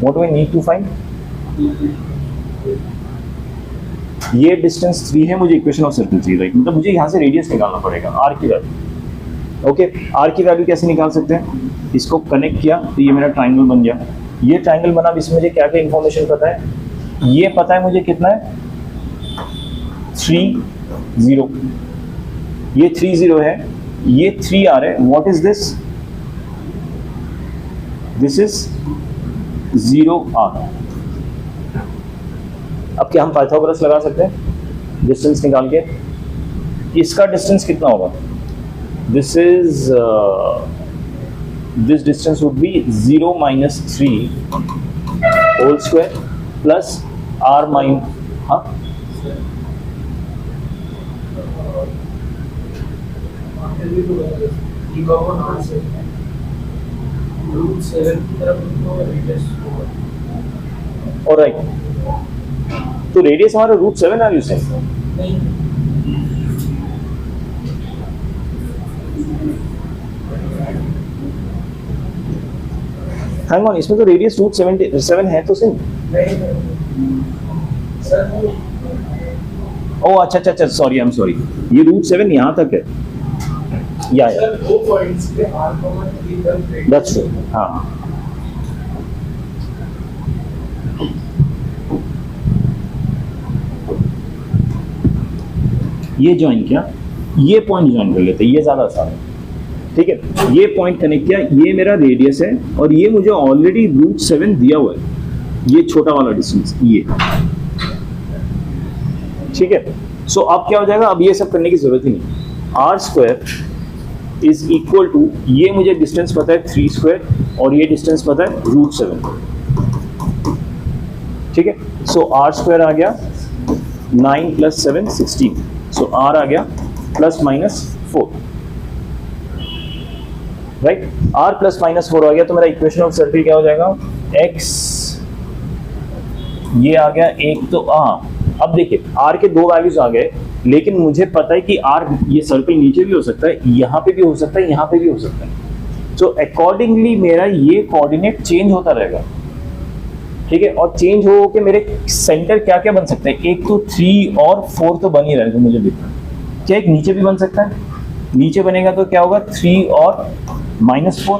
What do I need to find? ये डिस्टेंस 3 है, मुझे इक्वेशन ऑफ सर्कल चाहिए, राइट? मतलब मुझे यहाँ से रेडियस निकालना पड़ेगा, आर की वैल्यू। ओके, आर की वैल्यू कैसे निकाल सकते हैं? इसको कनेक्ट किया तो ये मेरा ट्राइंगल बन गया। ये ट्राइंगल बना, इसमें मुझे क्या क्या इंफॉर्मेशन पता है? ये पता है मुझे कितना है? 3 0। ये 3 0 है, ये 3 r है। What is this? This is 0 r। अब क्या हम पाइथागोरस लगा सकते हैं डिस्टेंस निकाल के? इसका डिस्टेंस कितना होगा? This is this distance would be 0 - 3 whole square plus r mine, हाँ ऑलराइट, तो रेडियस हमारा √7 है। यूसेन हैंग ऑन, इसमें तो रेडियस √7 है तो सही। ओ अच्छा अच्छा अच्छा, सॉरी, आई एम सॉरी, ये √7 यहाँ तक है। या दैट्स ट्रू, हाँ। ये ज्वाइन किया, ये पॉइंट ज्वाइन कर लेते हैं, ये ज्यादा आसान है। ठीक है, ये पॉइंट कनेक्ट किया, ये मेरा रेडियस है और ये मुझे ऑलरेडी √7 दिया हुआ है, ये छोटा वाला डिस्टेंस ये। ठीक है, सो अब क्या हो जाएगा? अब ये सब करने की जरूरत ही नहीं। r² इज इक्वल टू, ये मुझे डिस्टेंस पता है 3² और ये डिस्टेंस पता है √7। ठीक है, सो r² आ गया 9 + 7 16, सो r आ गया ±4, राइट? r ±4 आ गया, तो मेरा इक्वेशन ऑफ सर्कल क्या हो जाएगा? x, ये आ गया 1, तो अब देखिए r के 2 वैल्यूज आ गए, लेकिन मुझे पता है कि r, ये सर्कल नीचे भी हो सकता है, यहाँ पे भी हो सकता है, यहाँ पे भी हो सकता है। तो अकॉर्डिंगली मेरा ये कोऑर्डिनेट चेंज होता रहेगा। ठीक है, और चेंज हो के मेरे सेंटर क्या क्या बन सकते हैं? एक तो 3 और 4 तो बन ही रहेगा मुझे दिखता है। क्या एक नीचे भी बन सकता है? नीचे बनेगा तो क्या होगा? 3 और -4।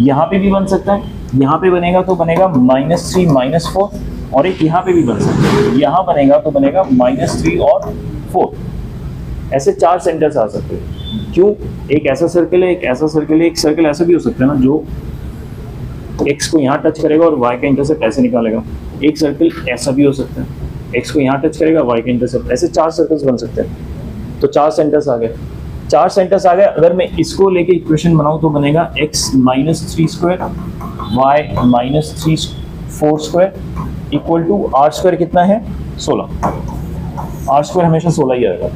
यहाँ पे भी बन सकता है यहाँ पे बनेगा तो बनेगा -3 -4, और एक यहाँ पे भी बन सकता है, यहाँ बनेगा तो बनेगा -3 और 4। ऐसे 4 सेंटर्स आ सकते हैं। क्यों? एक ऐसा सर्कल है, एक ऐसा सर्कल है, एक सर्कल ऐसा भी हो सकता है ना जो x को यहाँ टच करेगा और y का इंटरसेप्ट ऐसे निकालेगा। एक सर्कल ऐसा भी हो सकता है, x को यहाँ टच करेगा, y का इंटरसेप्ट, ऐसे 4 सर्कल्स बन सकते हैं। तो 4 सेंटर्स आ गए, 4 सेंटर्स आ गए। अगर मैं इसको लेके इक्वेशन बनाऊँ तो बनेगा x -3 square y -3 4 square equal to r square कितना है 16। r स्क्वायर हमेशा 16 ही आएगा।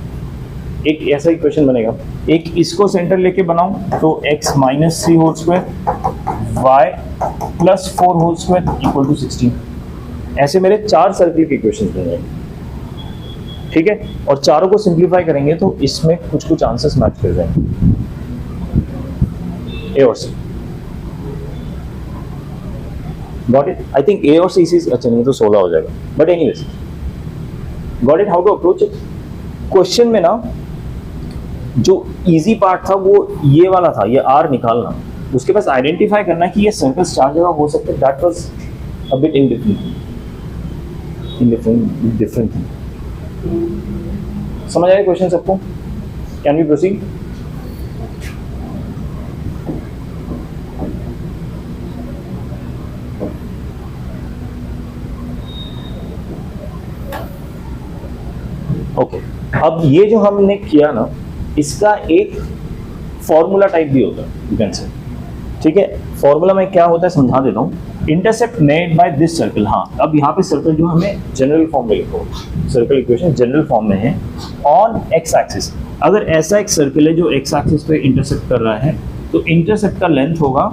एक ऐसा इक्वेशन बनेगा। एक इसको सेंटर लेके बनाऊं तो x -3 whole square y +4 whole square equal to 16। ऐसे मेरे 4 सर्कल के इक्वेशन बन जाएंगे, ठीक है। और चारों को सिंप्लीफाई करेंगे तो इसमें कुछ कुछ आंसर्स मैच कर जाएंगे, ए और C. Got it? I think A और सी अच्छा नहीं तो 16 हो जाएगा, but anyways got it. How to approach it? Question में ना जो इजी पार्ट था वो ये वाला था, ये आर निकालना, उसके पास आइडेंटिफाई करना कि ये सर्कल्स 4 जगह हो सकते हैं। That was a bit different thing. समझ आया क्वेश्चन सबको? Can we proceed? ओके, अब ये जो हमने किया ना, इसका एक फॉर्मूला टाइप भी होता है, यू कैन से, ठीक है। फॉर्मूला में क्या होता है समझा देता हूँ। Intercept made by this circle. हाँ, अब यहाँ पे सर्कल जो हमें जनरल फॉर्म में लिखो, सर्कल इक्वेशन जनरल फॉर्म में है, ऑन एक्स एक्सिस। अगर ऐसा एक सर्कल है जो एक्स एक्सिस पे इंटरसेप्ट कर रहा है तो इंटरसेप्ट का लेंथ होगा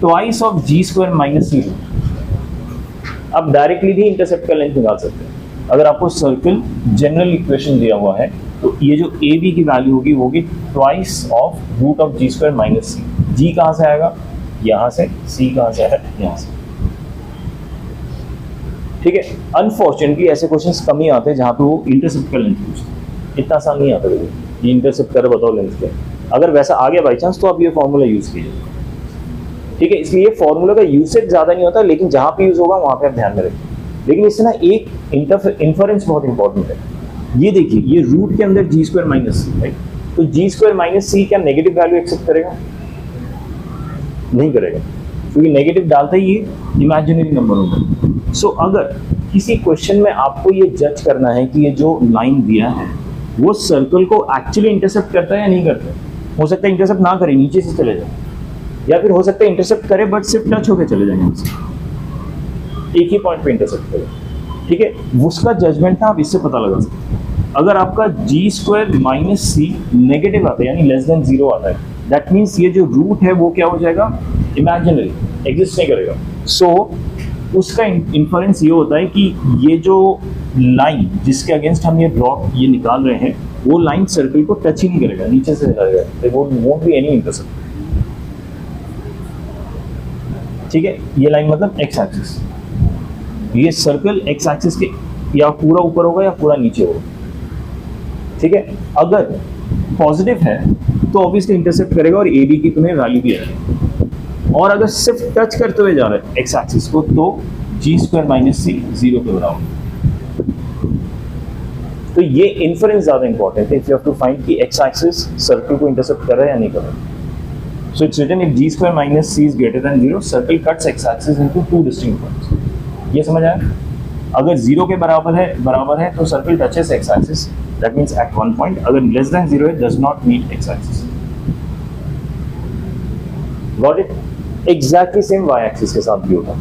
ट्वाइस ऑफ g² - c। अब डायरेक्टली भी इंटरसेप्ट का लेंथ निकाल सकते हैं। अगर आपको सर्कल जनरल इक्वेशन दिया हुआ है तो ये जो ए बी की वैल्यू होगी वो होगी twice of √g² - c। g कहाँ से आएगा? यहाँ से। c कहाँ से आएगा? यहाँ से, ठीक है। अनफॉर्चुनेटली ऐसे क्वेश्चंस कम ही आते हैं जहाँ पे वो इंटरसेप्ट का लेंथ पूछते हैं। इतना आसान नहीं आता है ये इंटरसेप्ट कर बताओ लेंथ क्या। अगर वैसा आ गया बाई चांस तो आप ये फॉर्मूला यूज कीजिए, ठीक है। इसलिए ये फॉर्मूला का यूसेज ज़्यादा नहीं होता, लेकिन जहाँ पे यूज होगा वहाँ पे आप ध्यान में रखिए। लेकिन इससे ना एक इन्फरेंस बहुत इंपॉर्टेंट है। ये देखिए, ये रूट के अंदर g² - c, राइट? तो g² - c क्या नेगेटिव वैल्यू एक्सेप्ट करेगा? नहीं करेगा, क्योंकि नेगेटिव डालता ही ये इमेजिनरी नंबर होगा। सो अगर किसी क्वेश्चन में आपको ये जज करना है कि ये जो लाइन दिया है वो सर्कल को एक्चुअली इंटरसेप्ट करता है या नहीं करता है, हो सकता है इंटरसेप्ट ना करे, नीचे से चले जाए, या फिर हो सकता है इंटरसेप्ट करे बट सिर्फ टच होकर चले जाएंगे, एक ही पॉइंट पे इंटरसेप्ट करे, ठीक है। उसका जजमेंट ना आप इससे पता लगा सकते हैं। अगर आपका g² - c नेगेटिव आता है यानी लेस देन 0 आता है, दैट मीन्स ये जो रूट है वो क्या हो जाएगा? इमेजिनरी, एग्जिस्ट नहीं करेगा। सो उसका इन्फरेंस ये होता है कि ये जो लाइन जिसके अगेंस्ट हम ये ड्रॉप ये निकाल रहे हैं वो लाइन सर्कल को टच ही नहीं करेगा, नीचे से जाएगा, there won't be any intercept, ठीक है। ये लाइन मतलब एक्स एक्सिस, ये सर्कल एक्स एक्सिस के या पूरा ऊपर होगा या पूरा नीचे होगा, ठीक है। अगर पॉजिटिव है तो ऑब्वियसली इंटरसेप्ट करेगा और ए बी की तुम्हें वैल्यू भी आएगी, और अगर सिर्फ टच करते हुए जा रहा है एक्स एक्सिस को तो g² - c 0 के बराबर। तो ये इन्फरेंस ज्यादा इंपॉर्टेंट है, if you have to find कि एक्स एक्सिस सर्कल को इंटरसेप्ट कर रहा है या नहीं कर रहा है। So it's written if g² - c is greater than 0, circle cuts x axis into 2 distinct points. ये समझ आया? अगर 0 के बराबर है तो circle touches x axis, that means at one point. अगर लेस देन 0 है, does not meet x axis. Got it? Exactly same y axis के साथ भी होगा।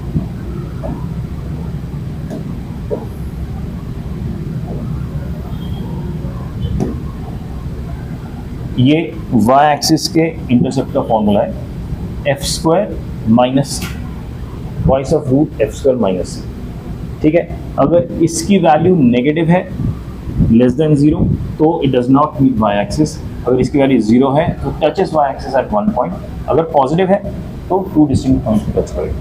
ये वाई एक्सिस के इंटरसेप्ट का फॉर्मूला है, f² - c, twice of √f² - c, ठीक है। अगर इसकी वैल्यू नेगेटिव है लेस देन 0 तो it does not meet y axis. अगर इसकी वैल्यू 0 है तो touches y axis at one point. अगर पॉजिटिव है तो 2 डिस्टिंक्ट पॉइंट्स पे टच करेगा।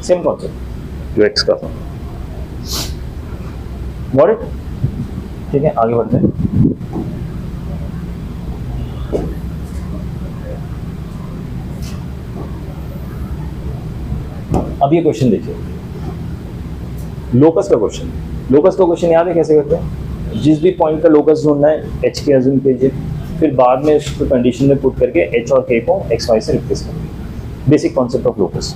सेम कॉन्सेप्ट जो एक्स का था। Got it? ठीक है, आगे बढ़ते हैं। अब ये क्वेश्चन देखिए, लोकस का क्वेश्चन। लोकस का क्वेश्चन याद है कैसे करते हैं? जिस भी पॉइंट का लोकस ढूंढना है एच के अज्यूम कीजिए, फिर बाद में उसको कंडीशन में पुट करके एच और के को एक्स वाई से रिप्लेस करेंगे। Basic concept of locus,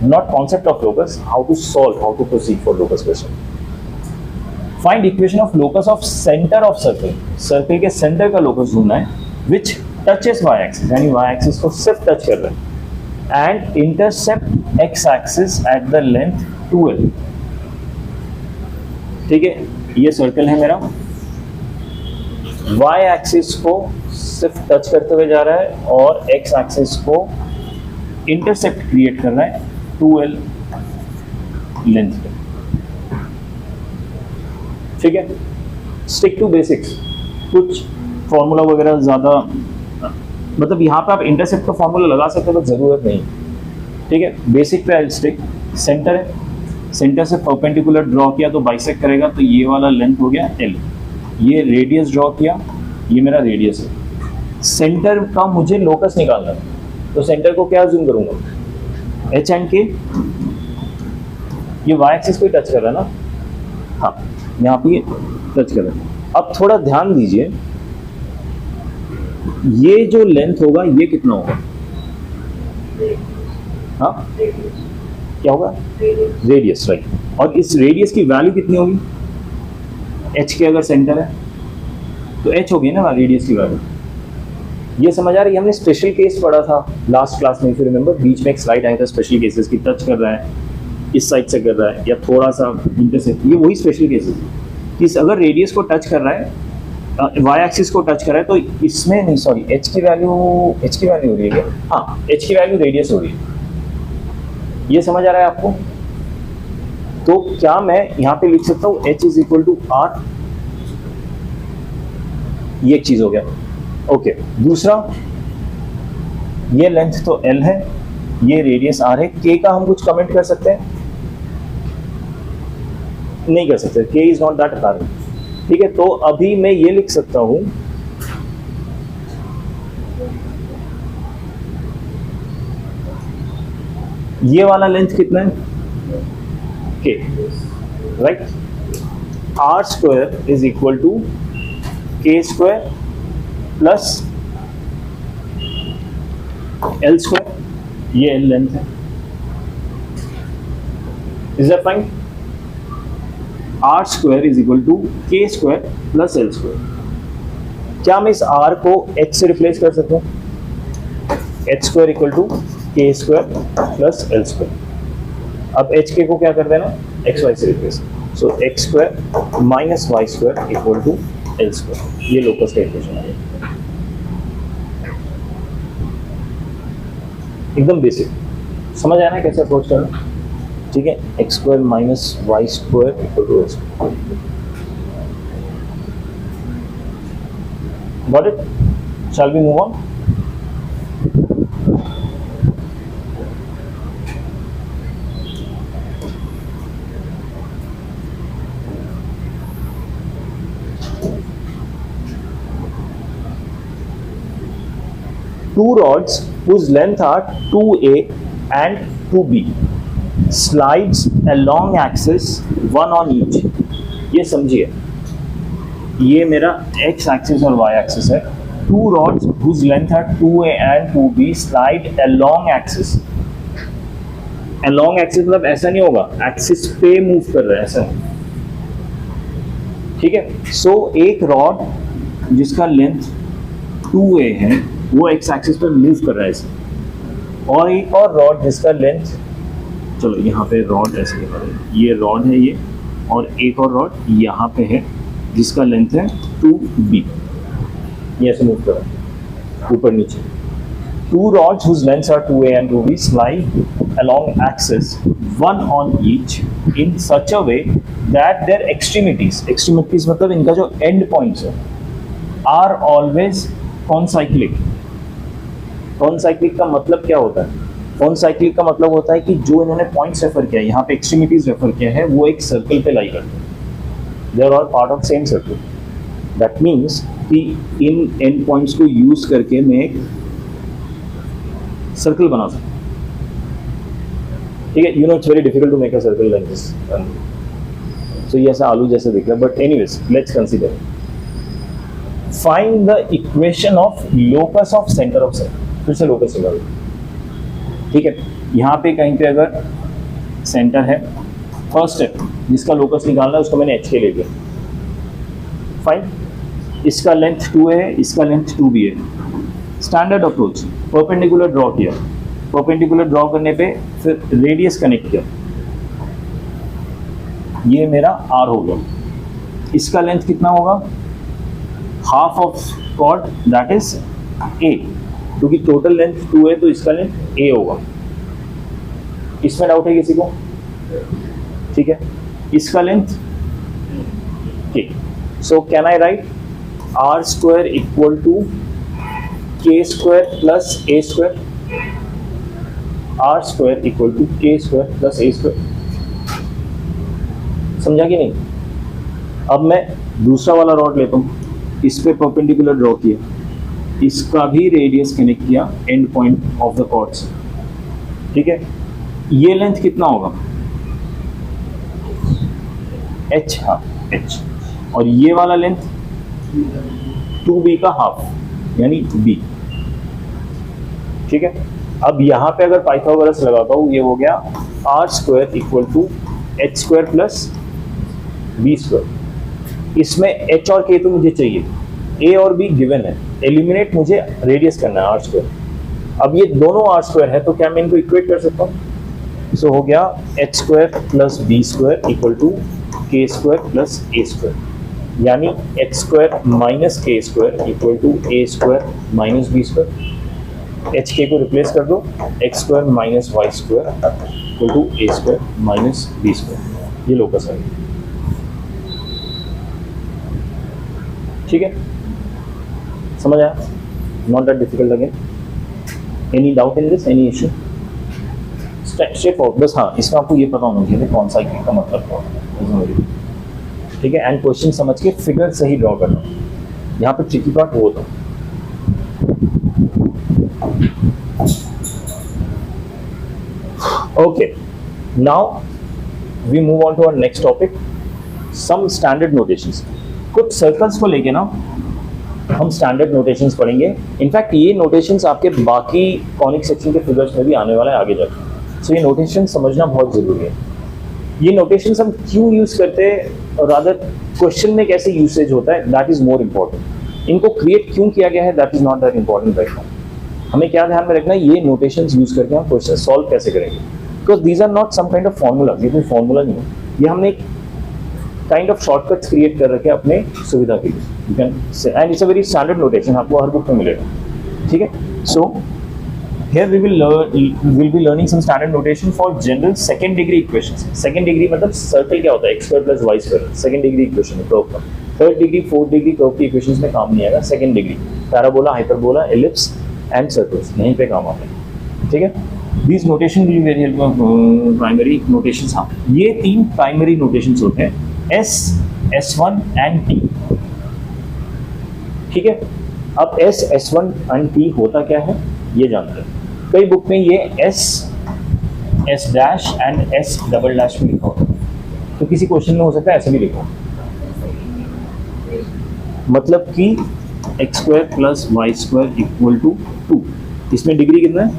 not concept of locus, how to solve, how to proceed for locus question. Find equation of locus of centre of circle. Circle के centre का locus ढूंढना है which touches y axis, यानी y axis को सिर्फ touch कर रहा है, and intercept x axis at the length 2l। ठीक है, ये सर्कल है मेरा, वाई एक्सिस को सिर्फ टच करते हुए जा रहा है और एक्स एक्सिस को इंटरसेप्ट क्रिएट कर रहा है 2l लेंथ पे। ठीक है, स्टिक टू बेसिक्स, कुछ फॉर्मूला वगैरह ज़्यादा, मतलब यहाँ पे आप इंटरसेप्ट का फॉर्मूला लगा सकते हो तो ज़रूरत नहीं। ठीक है, बेसिक पे स्टिक। सेंटर है, सेंटर से परपेंडिकुलर ड्रॉ किया तो बाइसेक्ट करेगा, तो ये वाला लेंथ हो गया l। ये रेडियस ड्रॉ किया, ये मेरा रेडियस है। सेंटर का मुझे लोकस निकालना है, तो सेंटर को क्या जूम करूँगा, h एंड k। ये y एक्सिस को टच कर रहा है ना, हाँ यहाँ पे टच कर रहा है। अब थोड़ा ध्यान दीजिए, ये जो लेंथ होगा ये कितना होगा, हाँ क्या होगा, रेडियस, राइट। और इस रेडियस की वैल्यू कितनी होगी, h के अगर सेंटर है तो h होगी ना रेडियस की वैल्यू। ये समझ आ रही है? हमने स्पेशल केस पढ़ा था लास्ट क्लास में, फिर रिमेंबर बीच में एक स्लाइड आया था स्पेशल केसेस की, टच कर रहा है, इस साइड से कर रहा है या थोड़ा सा इंटरसेप्ट, ये वही स्पेशल केसेस कि अगर रेडियस को टच कर रहा है, वाई एक्सिस को टच कर रहा है, तो इसमें नहीं, सॉरी h की वैल्यू हो रही है, हाँ h की वैल्यू रेडियस हो रही है। ये समझ आ रहा है आपको? तो क्या मैं यहाँ पे लिख सकता हूँ h is equal to r, ये एक चीज हो गया। ओके, दूसरा, ये लेंथ तो l है, ये रेडियस r है, k का हम कुछ कमेंट कर सकते हैं? नहीं कर सकते, k is not that apparent. ठीक है, तो अभी मैं ये लिख सकता हूं, ये वाला लेंथ कितना है, k, right. r square is equal to k square plus l square, ये l लेंथ है। Is that fine? r square is equal to k square plus l square. क्या मैं इस r को h से रिप्लेस कर सकता हूँ? h square equal to k square plus l square. अब h k को क्या कर देना, x y से replace, so x square minus y square equal to l square. ये लोकस का इक्वेशन है, एकदम बेसिक। समझ आया ना कैसे अप्रोच करना? ठीक है, x square minus y square equal to h. Got it? Shall we move on? Two rods whose length are 2a and 2b slides along axis one on each। ये समझिए, ये मेरा x axis और y axis है। Two rods whose length are 2a and 2b slide along axis। along axis मतलब ऐसा नहीं होगा, axis पे मूव कर रहा है, ऐसा। ठीक है, सो एक रॉड जिसका लेंथ 2a है वो एक्स एक्सिस पर मूव कर रहा है ऐसे, और एक और रॉड जिसका लेंथ, चलो यहाँ पे रॉड ऐसे लिखा है, ये रॉड है ये, और एक और रॉड यहाँ पे है जिसका लेंथ है 2b, ये ऐसे मूव कर रहा है ऊपर नीचे। Two rods whose lengths are 2a and 2b slide along axis one on each in such a way that their extremities मतलब इनका जो end points है are always concyclic। कॉनसाइक्लिक का मतलब क्या होता है? कॉनसाइक्लिक का मतलब होता है कि जो इन्होंने पॉइंट्स रेफर किया है, यहाँ पे एक्सट्रीमिटीज रेफर किया है, वो एक सर्कल पे लाई करते हैं। They are all part of same circle. That means कि इन एंड पॉइंट्स को यूज करके मैं एक सर्कल बना सकता हूँ। ठीक है, you know it's very difficult to make a circle like this, so ये ऐसा आलू जैसे दिख रहा है, but anyways let's consider find the equation of locus of centre of circle. फिर से लोकस लगा, ठीक है, यहाँ पे कहीं पे अगर सेंटर है, फर्स्ट स्टेप जिसका लोकस निकालना है उसको मैंने एच के ले लिया, फाइन, इसका लेंथ 2 है, इसका लेंथ 2 भी है। स्टैंडर्ड अप्रोच, परपेंडिकुलर ड्रॉ किया, परपेंडिकुलर ड्रॉ करने पे फिर रेडियस कनेक्ट किया, ये मेरा आर हो गया। इसका लेंथ कितना होगा, half of chord that is a, क्योंकि टोटल लेंथ 2 है तो इसका लेंथ ए होगा। इसमें डाउट है किसी को? ठीक है, इसका length K, so can I write R square equal to के square plus A square, R square equal to के स्क्वायर प्लस ए स्क्वायर। समझा कि नहीं? अब मैं दूसरा वाला रॉड लेता हूँ, इस पे परपेंडिकुलर ड्रॉ किया, इसका भी रेडियस कनेक्ट किया and point of the chord से, ठीक है, ये लेंथ कितना होगा, h, हाँ h, और ये वाला लेंथ 2b का हाफ यानी b, ठीक है। अब यहाँ पे अगर पाइथागोरस लगाता हूँ, ये हो गया r square equal to h square plus b square. इसमें h और k तो मुझे चाहिए, a और b गिवन है, एलिमिनेट मुझे रेडियस करना है आर स्क्वायर। अब ये दोनों आर स्क्वायर है तो क्या मैं इनको इक्वेट कर सकता हूँ? सो हो गया h square plus b square equal to के स्क्वायर प्लस ए स्क्वायर, यानी h square minus k square equal to a square minus b square. H k को रिप्लेस कर दो, x square minus y square equal to a square minus b square. ये locus है, ठीक है, समझ आया? Not that difficult again. Any doubt in this, any issue? Step forward, बस हाँ इसमें आपको ये पता होना चाहिए कौन सा इक्वेशन का मतलब क्या है, ठीक है, एंड क्वेश्चन समझ के फिगर सही ड्रॉ करना। यहाँ पे ट्रिकी पार्ट वो था। Okay, now we move on to our next topic, some standard notations. कुछ सर्कल्स को लेके ना हम स्टैंडर्ड नोटेशंस पढ़ेंगे। इनफैक्ट ये नोटेशंस आपके बाकी कॉनिक सेक्शन के फिगर्स में भी आने वाला है आगे जाकर, सो ये नोटेशन समझना बहुत जरूरी है। ये नोटेशंस हम क्यों यूज करते हैं और रादर क्वेश्चन में कैसे यूसेज होता है, दैट इज मोर इम्पोर्टेंट। इनको क्रिएट क्यों किया गया है, that is not that important right now. हमें क्या ध्यान में रखना है, ये नोटेशंस यूज करके हम क्वेश्चन सॉल्व कैसे करेंगे, because these are not some kind of formula. ये कोई फॉर्मूला नहीं है, ये हमने एक काइंड ऑफ शॉर्टकट्स क्रिएट कर रखे अपने सुविधा के लिए, you can say, and it's a very standard notation, आपको हर बुक में मिलेगा, ठीक है। सो here we will be learning some standard notation for general second degree equations. Second degree मतलब सर्कल क्या होता है, x square plus y square, second degree equation है कर्व का। Third degree fourth degree curve की इक्वेशंस में काम नहीं आएगा, second degree parabola, hyperbola, ellipse and circles यहीं पे काम आते हैं, ठीक है। These notation will be very helpful, primary notations। हाँ, ये तीन प्राइमरी नोटेशंस होते हैं, S, S1 and T, ठीक है। अब S, S1 and T होता क्या है ये जानते हैं। कई बुक में ये S, S dash and S double dash में लिखा होता है, तो किसी क्वेश्चन में हो सकता है ऐसे भी लिखो, मतलब कि x square plus y square equal to 2। इसमें डिग्री कितना है,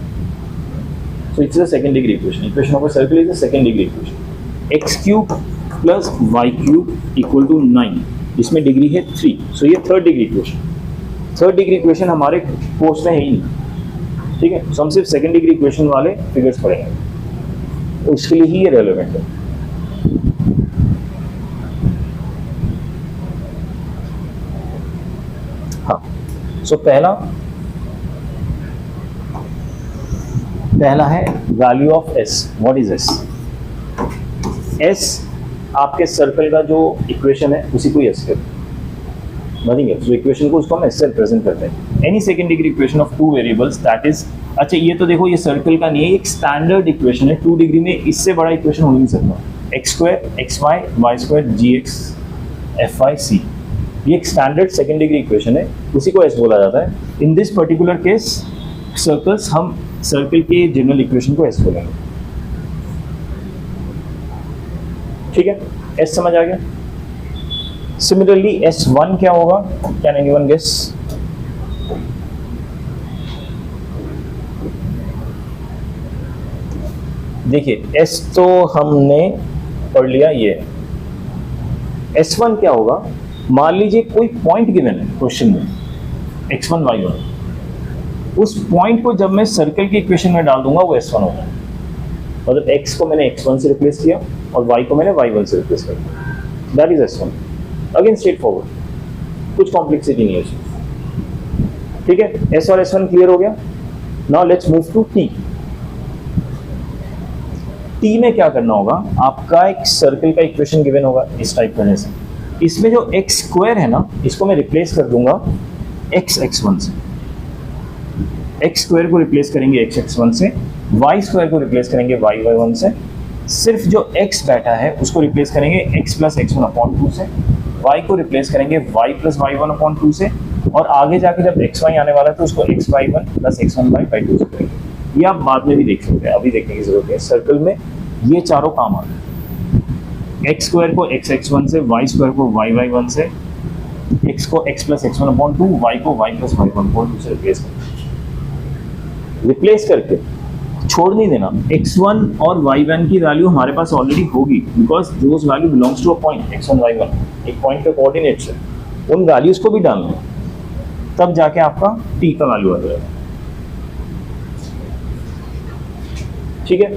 so it's a second degree equation. Equation of a circle is a second degree equation. X cube plus y cube equal to 9, इसमें डिग्री है 3, so ये third degree equation. Third degree equation हमारे course में है ही नहीं, ठीक है, सो हम सिर्फ सेकंड डिग्री इक्वेशन वाले फिगर्स पढ़ेंगे, तो उसके लिए ही ये रेलेवेंट है। हाँ, सो पहला है value of S. What is S? S आपके सर्कल का जो इक्वेशन है उसी को एस कहते हैं, नथिंग एल्स। जो इक्वेशन को उसको हम एस से रिप्रेजेंट करते हैं। Any second degree equation of two variables that is, अच्छा ये तो देखो ये सर्कल का नहीं है, एक स्टैंडर्ड इक्वेशन है 2 डिग्री में, इससे बड़ा इक्वेशन हो नहीं सकता। X square X Y Y square G X F Y C, ये एक स्टैंडर्ड सेकंड डिग्री इक्वेशन है, उसी को एस बोला जाता है। In this particular case circles, हम सर्कल के जनरल इक्वेशन को एस बोलेंगे, ठीक है, एस समझ आ गया। सिमिलरली S1 क्या होगा, कैन एनीवन गेस? देखिए S तो हमने पढ़ लिया, ये S1 क्या होगा, मान लीजिए कोई पॉइंट गिवन है क्वेश्चन में x1 y1, उस पॉइंट को जब मैं सर्कल की इक्वेशन में डाल दूंगा वो S1 होगा। मतलब x को मैंने x1 से रिप्लेस किया और y को मैंने y1 से रिप्लेस कर दिया, that is S1। Again straight forward, कुछ कॉम्प्लेक्सिटी नहीं है उसमें। ठीक है, S और S1 क्लियर हो गया। Now let's move to T। T में क्या करना होगा, आपका एक सर्कल का इक्वेशन गिवन होगा इस टाइप करने से, इसमें जो x स्क्वायर है ना, इसको मैं रिप्लेस कर दूंगा x1 से, x स्क्वायर को रिप्लेस करेंगे x1 से, y स्क्वायर को रिप्लेस करेंगे y1 से, सिर्फ जो x बैठा है उसको रिप्लेस करेंगे x प्लस x1 अपॉन 2 से, y को रिप्लेस करेंगे y प्लस y1 अपॉन 2 से, और आगे जाके जब xy आने वाला है तो उसको xy1 प्लस x1/2 से करेंगे। ये आप बाद में भी देख सकते हैं, अभी देखने की जरूरत है। सर्कल में ये चारों काम आ गए, x स्क्वायर को x1 से, y स्क्वायर को y1 से, x को x plus x1 upon 2, y को y प्लस y1 अपॉन 2 से रिप्लेस करके छोड़ नहीं देना। x1 और y1 की वैल्यू हमारे पास ऑलरेडी होगी, because those value belongs to a point x1 y1, एक पॉइंट के कोऑर्डिनेट्स है, उन वैल्यूज को भी डालना, तब जाके आपका t का वैल्यू आ जाएगा। ठीक है,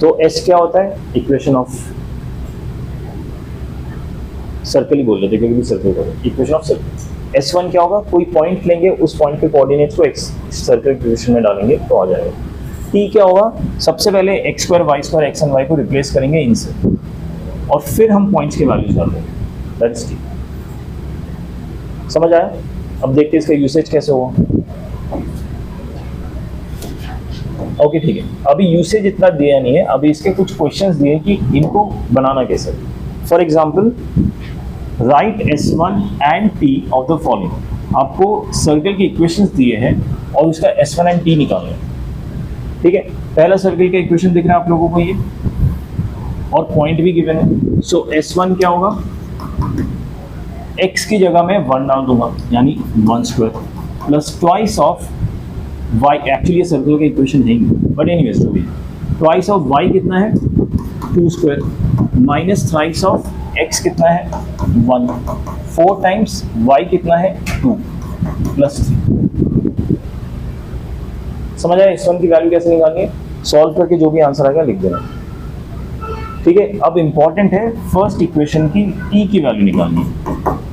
तो s क्या होता है, इक्वेशन ऑफ सर्कल ही बोल रहे थे क्योंकि सर्कल का इक्वेशन ऑफ सर्कल। S1 क्या होगा, कोई पॉइंट लेंगे, उस पॉइंट के कोऑर्डिनेट्स को x सर्कल इक्वेशन में डालेंगे तो आ जाएगा। t क्या होगा, सबसे पहले x square y square x and y को रिप्लेस करेंगे इनसे, और फिर हम पॉइंट्स की वैल्यूज डाल देंगे, दैट इज t। समझ आया? अब देखते हैं इसका यूसेज कैसे होगा। ओके ठीक है, अभी यूसेज इतना दिया नहीं है, अभी इसके कुछ क्वेश्चंस दिए कि इनको बनाना कैसे। For example right S1 and T of the following, आपको सर्कल के इक्वेशंस दिए हैं और उसका S1 एंड T निकालना है। ठीक है, पहला सर्कल का इक्वेशन दिख रहा है आप लोगों को ये, और पॉइंट भी गिवन है। सो S1 क्या होगा, x की जगह में 1 डाल दूंगा, यानी 1 square plus twice of y, actually ये सर्कल का इक्वेशन है ही, but anyways to be, twice of y कितना है 2 square, minus thrice of x कितना है 1, 4 टाइम्स y कितना है 2 प्लस 3। समझ आया S1 की वैल्यू कैसे निकालनी है, सॉल्व करके जो भी आंसर आएगा लिख देना। ठीक है, अब इंपॉर्टेंट है फर्स्ट इक्वेशन की t की वैल्यू निकालनी है।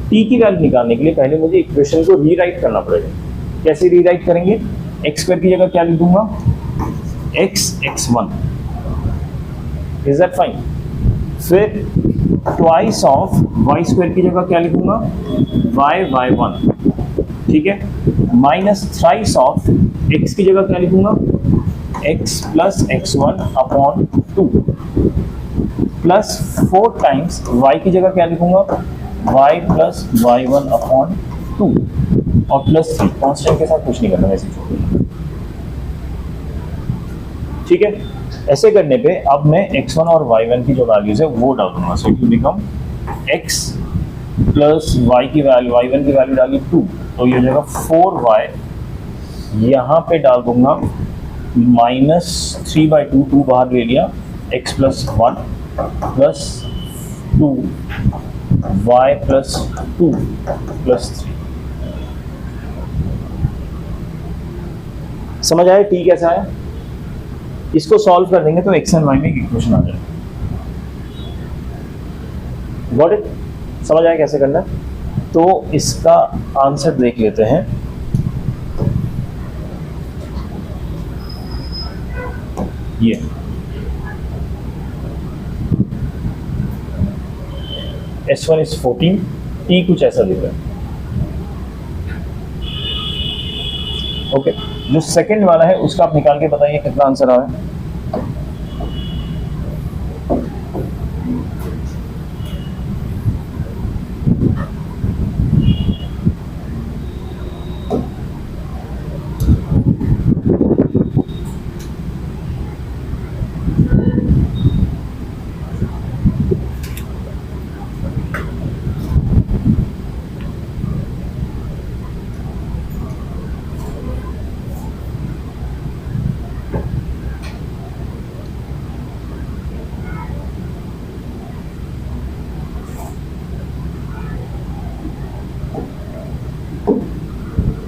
t की वैल्यू निकालने के लिए पहले मुझे इक्वेशन को रीराइट करना पड़ेगा। कैसे रीराइट करेंगे, x स्क्वायर की जगह क्या लिख दूंगा, x1, इज दैट फाइन। फिर ट्वाइस ऑफ y स्क्वायर की जगह क्या लिखूंगा, y1, ठीक है, माइनस थ्राइस ऑफ x की जगह क्या लिखूंगा, x plus x1 upon 2, plus 4 times y की जगह क्या लिखूंगा, y प्लस y1 अपॉन 2, और प्लस 3, कॉन्स्टेंट के साथ कुछ नहीं करना वैसे छोड़ देना। ठीक है, ऐसे करने पे अब मैं x1 और y1 की जो वैल्यूज है वो डाल दूंगा। So it will become x plus y की वैल्यू, y1 की वैल्यू डाली 2, तो ये हो जाएगा 4y, यहाँ पे डाल दूंगा माइनस 3/2, 2 बाहर ले लिया, x plus 1 plus 2 y plus 2 plus 3। समझ आया t कैसा है? इसको सॉल्व कर देंगे तो x एंड y में एक इक्वेशन आ जाएगा। Got it? समझ आया कैसे करना है? तो इसका आंसर देख लेते हैं। ये S1 is 14, t कुछ ऐसा दिख रहा है। ओके, जो सेकंड वाला है उसका आप निकाल के बताइए कितना आंसर आ रहा है।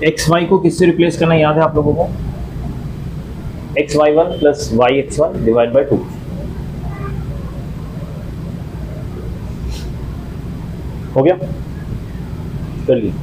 एक्स वाई को किससे रिप्लेस करना याद है आप लोगों को? X y one plus y x one divide by 2। हो गया? कर लिया।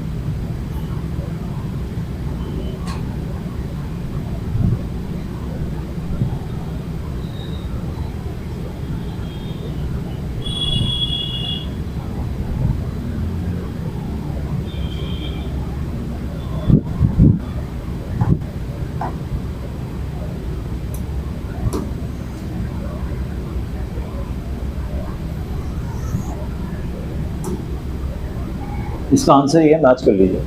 इसका आंसर ये है, मैच कर लीजिए।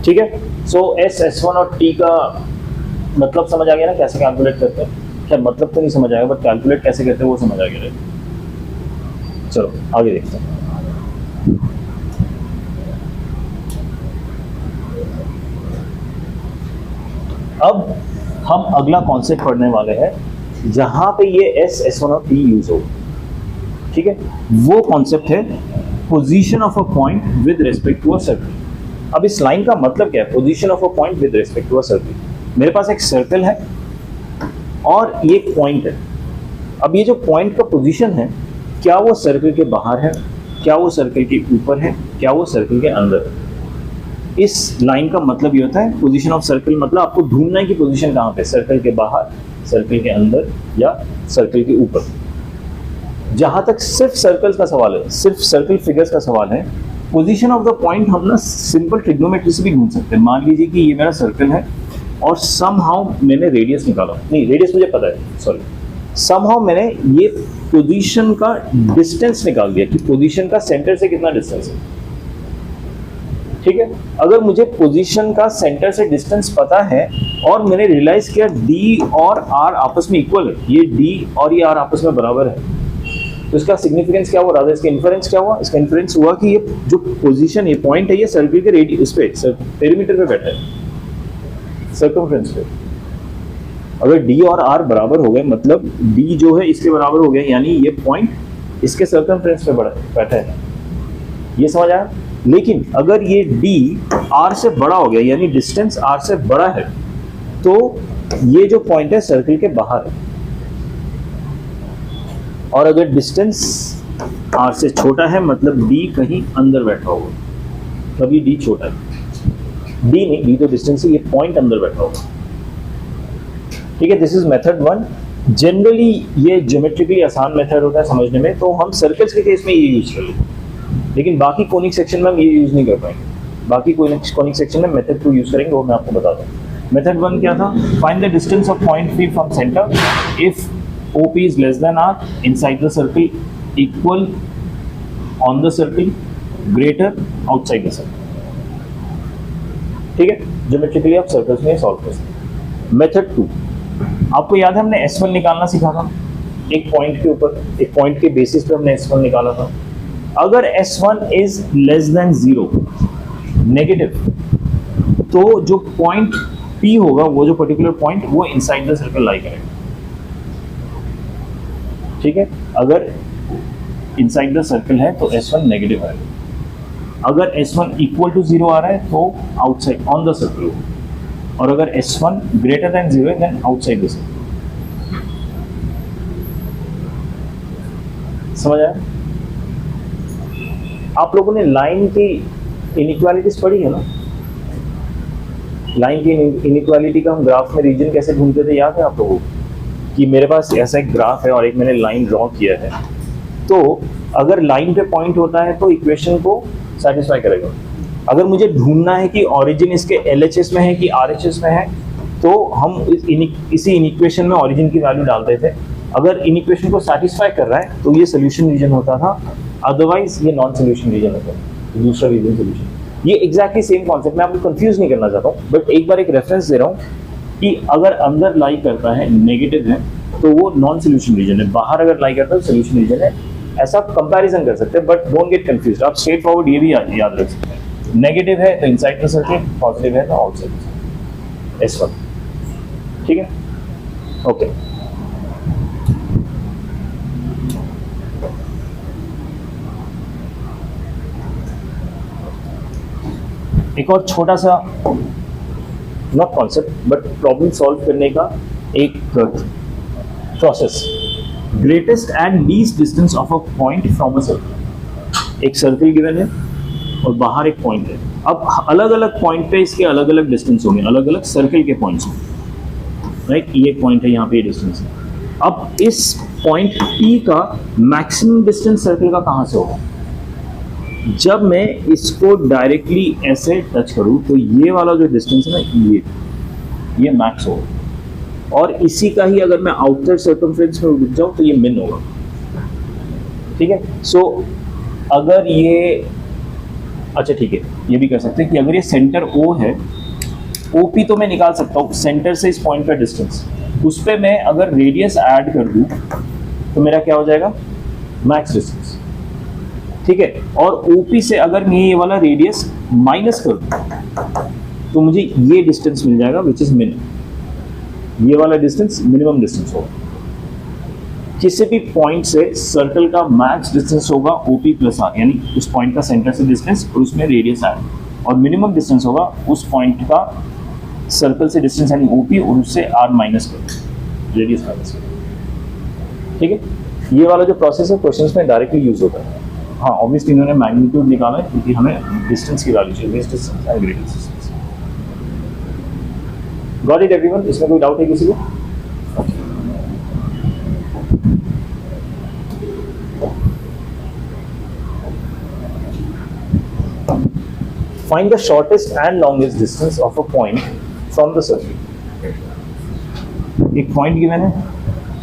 ठीक है, सो S1 और T का मतलब समझ आ गया ना, कैसे कैलकुलेट करते हैं? खैर मतलब तो नहीं समझ आएगा, बट कैलकुलेट कैसे करते हैं वो समझ आ गया। चलो आगे देखते हैं। अब हम अगला कॉन्सेप्ट पढ़ने वाले हैं जहां पे ये S1 और T यूज हो। ठीक है, वो कॉन्सेप्ट है position of a point with respect to a circle. अब इस लाइन का मतलब क्या है? Position of a point with respect to a circle. मेरे पास एक सर्कल है और ये पॉइंट है। अब ये जो पॉइंट का पोजीशन है, क्या वो सर्कल के बाहर है, क्या वो सर्कल के ऊपर है, क्या वो सर्कल के अंदर है? इस लाइन का मतलब ये होता है पोजीशन ऑफ सर्कल, मतलब आपको ढूंढना है कि पोजीशन कहाँ पे, सर्कल के बाहर, सर्कल के अंदर या सर्कल के ऊपर। जहां तक सिर्फ सर्कल्स का सवाल है, सिर्फ सर्कल फिगर्स का सवाल है, पोजीशन ऑफ द पॉइंट हम ना सिंपल ट्रिग्नोमेट्री से भी ढूंढ सकते हैं। मान लीजिए कि ये मेरा सर्कल है और समहाउ मैंने रेडियस निकाला, नहीं रेडियस मुझे पता है, सॉरी, समहाउ मैंने ये पोजीशन का डिस्टेंस निकाल दिया कि पोजीशन का सेंटर से कितना डिस्टेंस है। ठीक है, अगर मुझे पोजीशन का सेंटर से डिस्टेंस पता है और मैंने रियलाइज किया डी और आर आपस में इक्वल है, ये डी और ये आर आपस में बराबर है, तो इसका सिग्निफिकेंस क्या हुआ? राधा इसका इन्फरेंस क्या हुआ? इसका इन्फरेंस हुआ कि ये जो पोजीशन, ये पॉइंट है, ये सर्कल के रेडियस पे, पेरीमीटर पे बैठा है, सर्कमफ्रेंस पे। अगर डी और आर बराबर हो गए, मतलब डी जो है इसके बराबर हो गया, यानी ये पॉइंट इसके सर्कमफ्रेंस पे बैठा है। ये समझ आया? लेकिन अगर ये डी आर से बड़ा हो गया, यानी डिस्टेंस आर से बड़ा है, तो ये जो पॉइंट है सर्कल के बाहर है। और अगर डिस्टेंस आर से छोटा है, मतलब डी कहीं अंदर बैठा होगा, तभी डी छोटा है। डी नहीं, डी तो डिस्टेंस है, ये पॉइंट अंदर बैठा होगा। ठीक है, दिस इज मेथड 1। जनरली ये ज्योमेट्रिकली आसान मेथड होता है समझने में, तो हम सर्कल्स के केस में ये यूज कर लेते हैं, लेकिन बाकी कोनिक सेक्शन में हम ये यूज नहीं कर पाएंगे। बाकी कोनिक सेक्शन में मेथड 2 यूज करेंगे, वो मैं आपको बताता हूँ। मेथड 1 क्या था? Find the distance of point P from centre if OP is less than R, inside the circle, equal on the circle, greater outside the circle। ठीक है, ज्योमेट्रिकली आप सर्कल्स में सॉल्व कर सकते हैं। मेथड 2, आपको याद है हमने S1 निकालना सीखा था, एक पॉइंट के ऊपर, एक पॉइंट के बेसिस पे हमने S1 निकाला था। अगर S1 is less than 0, negative, तो जो पॉइंट P होगा, वो जो पर्टिकुलर पॉइंट, वो इनसाइड द सर्कल लाई करेगा। ठीक है, अगर इनसाइड द सर्कल है तो S1 नेगेटिव आएगा। अगर S1 इक्वल टू 0 आ रहा है तो आउटसाइड ऑन द सर्कल होगा, और अगर S1 ग्रेटर देन 0 है देन आउटसाइड द सर्कल। समझ आया? आप लोगों ने लाइन की इनइक्वालिटीज पढ़ी है ना? लाइन की इनइक्वालिटी का हम ग्राफ में रीजन कैसे ढूंढते थे, याद है आप लोगों को? कि मेरे पास ऐसा एक ग्राफ है और एक मैंने लाइन ड्रॉ किया है, तो अगर लाइन पे पॉइंट होता है तो इक्वेशन को सेटिस्फाई करेगा। अगर मुझे ढूंढना है कि ओरिजिन इसके LHS में है कि RHS में है, तो हम इसी इक्वेशन में ओरिजिन की वैल्यू डालते थे। अगर इन इक्वेशन को सेटिस्फाई कर रहा है तो ये सोल्यूशन रीजन होता था, अदरवाइज ये नॉन सोल्यूशन रीजन होता है, दूसरा रीजन सोल्यूशन। ये एग्जैक्टली सेम कॉन्सेप्ट, मैं आपको कंफ्यूज नहीं करना चाहता हूँ, बट एक बार एक रेफरेंस दे रहा हूँ कि अगर अंदर लाई करता है, नेगेटिव है, तो वो नॉन सोल्यूशन रीजन है, बाहर अगर लाई करता है तो सोल्यूशन रीजन है। ऐसा आप कंपैरिजन कर सकते हैं, बट डोंट गेट कंफ्यूज्ड। आप स्ट्रेट फॉरवर्ड ये भी याद रख सकते हैं, नेगेटिव है तो इनसाइड द सर्किट, पॉजिटिव है तो आउटसाइड द सर्किट, इस वक्त। ठीक है, ओके। एक और छोटा सा, not concept but problem solve करने का एक process, greatest and least distance of a point from a circle. एक सर्कल गिवन है और बाहर एक पॉइंट है। अब अलग अलग पॉइंट पे इसके अलग अलग डिस्टेंस होंगे, अलग अलग सर्कल के पॉइंट्स होंगे, राइट। ये पॉइंट है, यहाँ पे डिस्टेंस है। अब इस पॉइंट P का मैक्सिमम डिस्टेंस सर्कल का कहाँ से होगा? जब मैं इसको डायरेक्टली ऐसे टच करूं तो ये वाला जो डिस्टेंस है ना, ये मैक्स होगा, और इसी का ही अगर मैं आउटर सर्कमफ्रेंस में रुक जाऊं तो ये मिन होगा। ठीक है, सो अगर ये, अच्छा ठीक है, ये भी कर सकते हैं कि अगर ये सेंटर O है, OP तो मैं निकाल सकता हूँ सेंटर से इस पॉइंट का डिस्टेंस, उस पर मैं अगर रेडियस ऐड कर दूं तो मेरा क्या हो जाएगा? Max distance. ठीक है, और OP से अगर मैं ये वाला रेडियस माइनस कर दूं तो मुझे ये डिस्टेंस मिल जाएगा, विच इज मिन। ये वाला डिस्टेंस मिनिमम डिस्टेंस होगा। किसी भी पॉइंट से सर्कल का मैक्स डिस्टेंस होगा OP प्लस R, यानी उस पॉइंट का सेंटर से डिस्टेंस और उसमें रेडियस ऐड, और मिनिमम डिस्टेंस होगा उस पॉइंट का सर्कल से डिस्टेंस यानी OP और उससे R माइनस कर, रेडियस माइनस कर। ठीक है, ये वाला जो प्रोसेस है क्वेश्चंस में डायरेक्टली यूज होता है। हाँ, ऑब्वियसली इन्होंने मैग्नीट्यूड निकाला है क्योंकि हमें डिस्टेंस की वैल्यू चाहिए, this distance and greater distance. Got it everyone? इसमें कोई डाउट है किसी को? Find the shortest and longest distance of a point from the circle. एक पॉइंट गिवन है,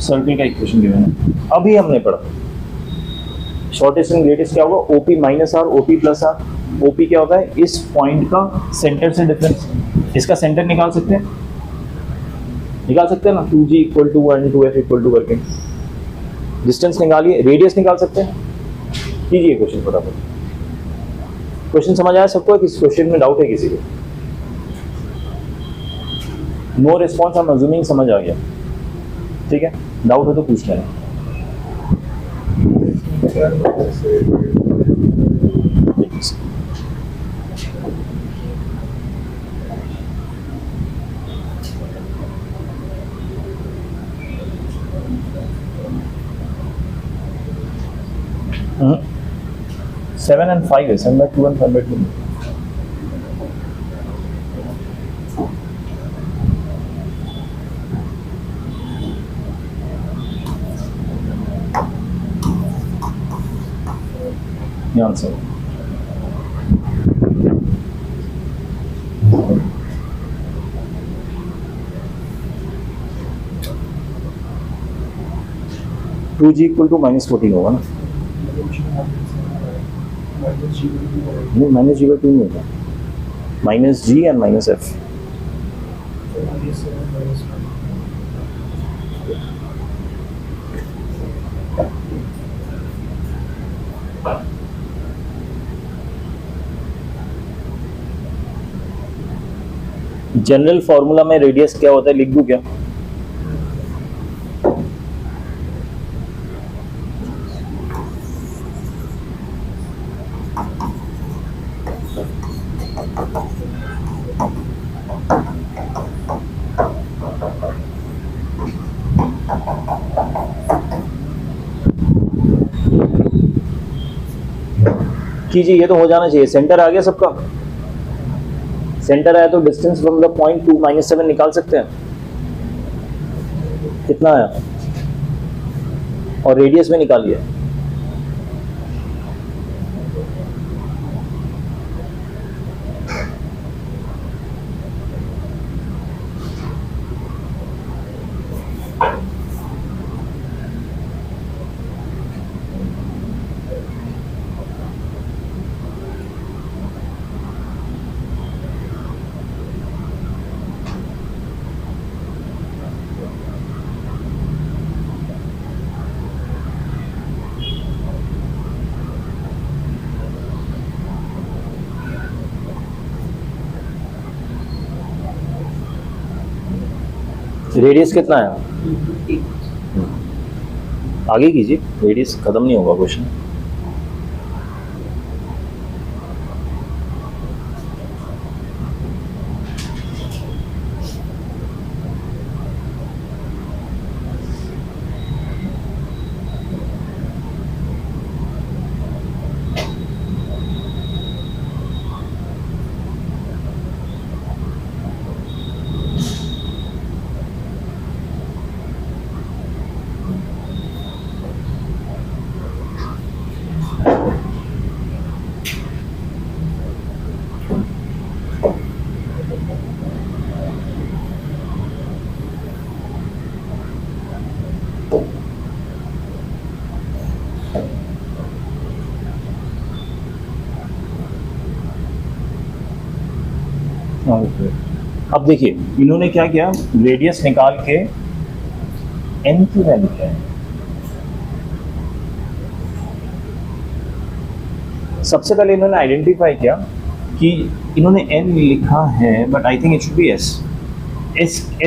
सर्कल का इक्वेशन गिवन है, अभी हमने पढ़ा शॉर्टेस्ट एंड ग्रेटेस्ट क्या होगा? OP minus R, OP plus R। OP क्या होता है? इस पॉइंट का सेंटर से डिफरेंस। इसका सेंटर निकाल सकते हैं, निकाल सकते हैं ना, 2G equal to 1 2F equal to करके डिस्टेंस निकालिए। रेडियस निकाल सकते हैं, कीजिए क्वेश्चन फटाफट। क्वेश्चन समझ आया सबको? किस क्वेश्चन में डाउट है किसी को? नो रिस्पॉन्स, हम अज्यूमिंग समझ आ गया। ठीक है, डाउट हो तो पूछ लेना। सेवन एंड फाइव है, 7/2 and 5/2। ये answer. Two G equal to -14 होगा ना? नहीं, -G/2 नहीं होगा, -G and -F। General formula में रेडियस क्या होता है, लिख दूं क्या? कीजिए, ये तो हो जाना चाहिए। सेंटर आ गया सबका? सेंटर आया तो distance from the point two -7 निकाल सकते हैं। कितना आया? और रेडियस में निकालिए। रेडियस कितना है? आगे कीजिए, रेडियस खत्म नहीं होगा क्वेश्चन। अब देखिए इन्होंने क्या किया, रेडियस निकाल के n की वैल्यू क्या है। सबसे पहले इन्होंने आइडेंटिफाई किया कि इन्होंने n लिखा है but I think it should be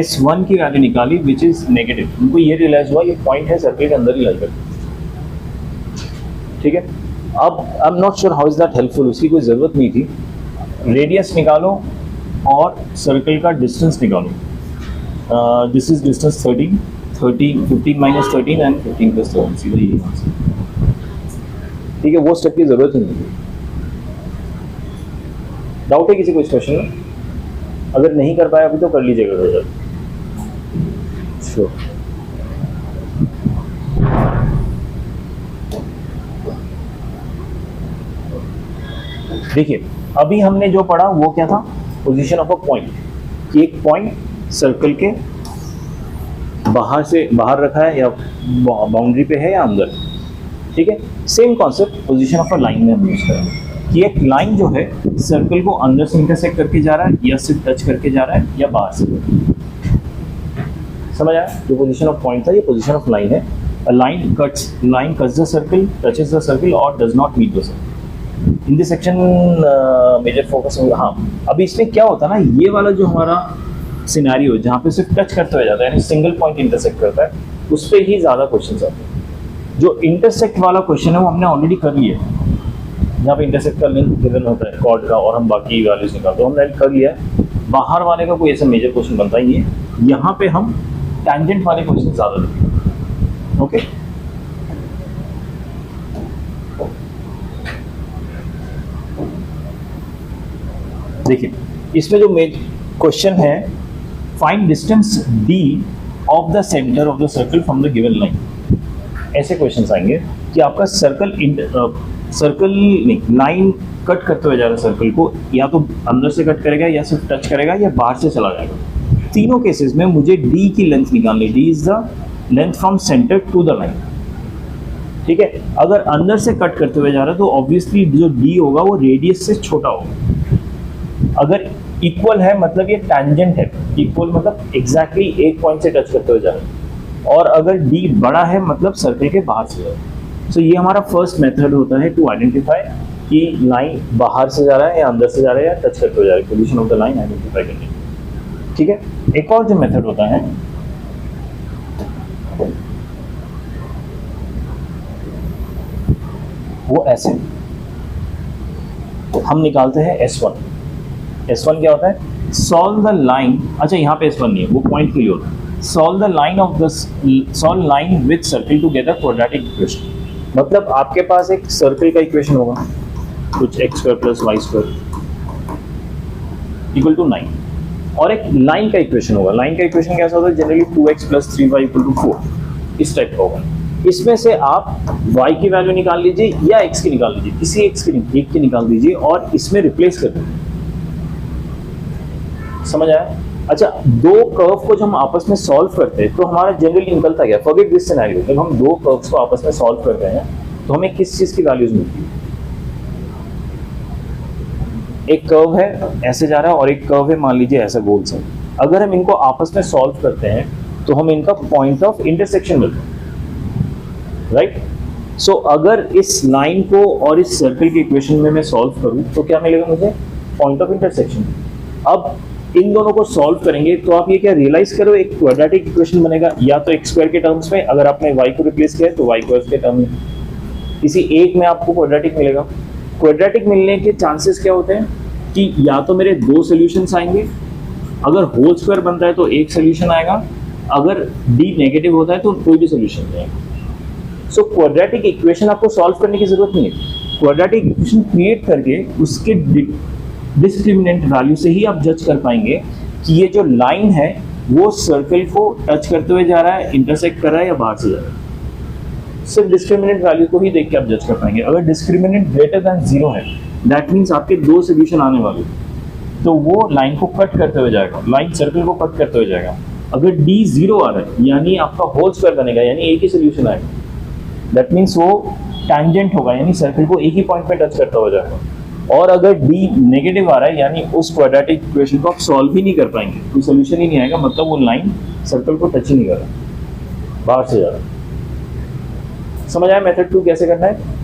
S1 की वैल्यू निकाली विच इज नेगेटिव। उनको ये रियलाइज हुआ ये पॉइंट है सर्कल के अंदर ही लाई करती, ठीक है। अब I am not sure how is that helpful, उसकी कोई ज़रूरत नहीं थी। रेडियस निकालो और सर्कल का डिस्टेंस निकालो। This is distance 13, 15 minus 13 and 15 plus 13, सीधा ये आंसर, ठीक है। वो स्टेप की ज़रूरत नहीं है। डाउट है किसी को इस क्वेश्चन में? अगर नहीं कर पाया अभी तो कर लीजिएगा श्योर। देखिए अभी हमने जो पढ़ा वो क्या था, पोजीशन ऑफ अ पॉइंट, कि एक पॉइंट सर्कल के बाहर रखा है या बाउंड्री पे है या अंदर, ठीक है। Same concept position of a line में हम यूज करेंगे कि एक लाइन जो है सर्कल को अंदर से इंटरसेक्ट करके जा रहा है या सिर्फ टच करके जा रहा है या बाहर से। समझ आया? जो पोजीशन ऑफ पॉइंट था ये पोजीशन ऑफ लाइन है। Line cuts the circle, touches the circle और does not meet the circle. In this section major focus होगा। हाँ, अभी इसमें क्या होता है ना, ये वाला जो हमारा सिनेरियो जहाँ पे सिर्फ टच करते हुए जाता है यानी सिंगल पॉइंट इंटरसेक्ट करता है, उस पर ही ज़्यादा क्वेश्चन आते हैं। जो इंटरसेक्ट वाला क्वेश्चन है वो हमने ऑलरेडी कर लिया, जहाँ पे इंटरसेक्ट का लिंक गिवन होता है कॉर्ड का और हम बाकी वैल्यूज निकालते हैं, हमने कर लिया। बाहर वाले का कोई ऐसा मेजर क्वेश्चन बनता ही है। यहाँ पे हम टैंजेंट वाले क्वेश्चन ज़्यादा लिखेंगे, ओके। देखिए इसमें जो क्वेश्चन है, find distance d of the centre of the circle from the given line. ऐसे क्वेश्चंस आएंगे कि आपका लाइन कट करते हुए जा रहा है सर्कल को, या तो अंदर से कट करेगा या सिर्फ टच करेगा या बाहर से चला जाएगा। तीनों केसेस में मुझे d की लेंथ निकालनी। d is the length from centre to the line, ठीक है। अगर अंदर से कट करते हुए जा रहा है तो ऑब्वियसली जो d होगा वो रेडियस से छोटा होगा। अगर इक्वल है मतलब ये टैंजेंट है, इक्वल मतलब एग्जैक्टली एक पॉइंट से टच करते हुए जा रहा है। और अगर d बड़ा है मतलब सर्कल के बाहर से जा रहा है। सो ये हमारा फर्स्ट मेथड होता है टू आइडेंटिफाई कि लाइन बाहर से जा रहा है या अंदर से जा रहा है या टच करते हुए जा रहा है, position of the line identify करने, ठीक है। एक और जो मेथड होता है वो ऐसे हम निकालते हैं S1। S1 क्या होता है? Solve the line. अच्छा यहाँ पे S1 नहीं है, वो पॉइंट के लिए होता है। Solve the line with circle to get a quadratic equation. मतलब आपके पास एक सर्कल का इक्वेशन होगा, कुछ x² plus y² equal to 9, और एक लाइन का इक्वेशन होगा। लाइन का इक्वेशन कैसा होता है? Generally 2x plus 3y equal to 4, इस टाइप का होगा। इसमें से आप y की वैल्यू निकाल लीजिए या x की निकाल लीजिए, किसी एक की निकाल दीजिए और इसमें रिप्लेस कर दीजिए। समझ आया? अच्छा, दो कर्व को जब हम आपस में सॉल्व करते हैं तो हमारा जनरली निकलता क्या? फॉरगेट दिस सिनेरियो, जब हम दो कर्व्स को आपस में सॉल्व करते हैं तो हमें किस चीज की वैल्यूज मिलती है? एक कर्व है ऐसे जा रहा है और एक कर्व है मान लीजिए ऐसा गोल सा। अगर हम इनको आपस में सॉल्व करते हैं तो हमें इनका पॉइंट ऑफ इंटरसेक्शन मिलता है, राइट। सो अगर इस लाइन को और इस सर्कल के इक्वेशन में मैं सॉल्व करूं तो क्या मिलेगा मुझे? Point of intersection. अब इन दोनों को सॉल्व करेंगे तो आप ये क्या रियलाइज करो, एक क्वाड्रेटिक इक्वेशन बनेगा या तो एक्स स्क्वायर के टर्म्स में, अगर आपने वाई को रिप्लेस किया है तो वाई स्क्वायर के टर्म में, किसी एक में आपको क्वाड्रेटिक मिलेगा। क्वाड्रेटिक मिलने के चांसेस क्या होते हैं कि या तो मेरे दो सॉल्यूशंस आएंगे, अगर होल स्क्वायर बनता है तो एक सॉल्यूशन आएगा, अगर डी नेगेटिव होता है तो कोई भी सॉल्यूशन नहीं आएगा। सो क्वाड्रेटिक इक्वेशन आपको सॉल्व करने की जरूरत नहीं है, क्वाड्रेटिक इक्वेशन क्रिएट करके उसके डिस्क्रिमिनेंट वैल्यू से ही आप जज कर पाएंगे कि ये जो लाइन है वो सर्कल को टच करते हुए जा रहा है, इंटरसेक्ट कर रहा है या बाहर से जा रहा है। सिर्फ डिस्क्रिमिनेंट वैल्यू को ही देख के आप जज कर पाएंगे। अगर डिस्क्रिमिनेंट ग्रेटर देन 0 है, दैट मीन्स आपके दो सोल्यूशन आने वाले, तो वो लाइन को कट करते हुए जाएगा, लाइन सर्कल को कट करते हुए जाएगा। अगर डी 0 आ रहा है यानी आपका होल स्क्वायर बनेगा, यानी एक ही सोल्यूशन आएगा, दैट मीन्स वो टैंजेंट होगा, यानी सर्कल को एक ही पॉइंट पे टच करता हुआ जाएगा। और अगर डी नेगेटिव आ रहा है यानी उस क्वाड्रेटिक इक्वेशन को आप सॉल्व ही नहीं कर पाएंगे, कोई सोल्यूशन ही नहीं आएगा, मतलब वो लाइन सर्कल को टच ही नहीं कर रहा, बाहर से जा रहा। समझ आया मेथड 2 कैसे करना है?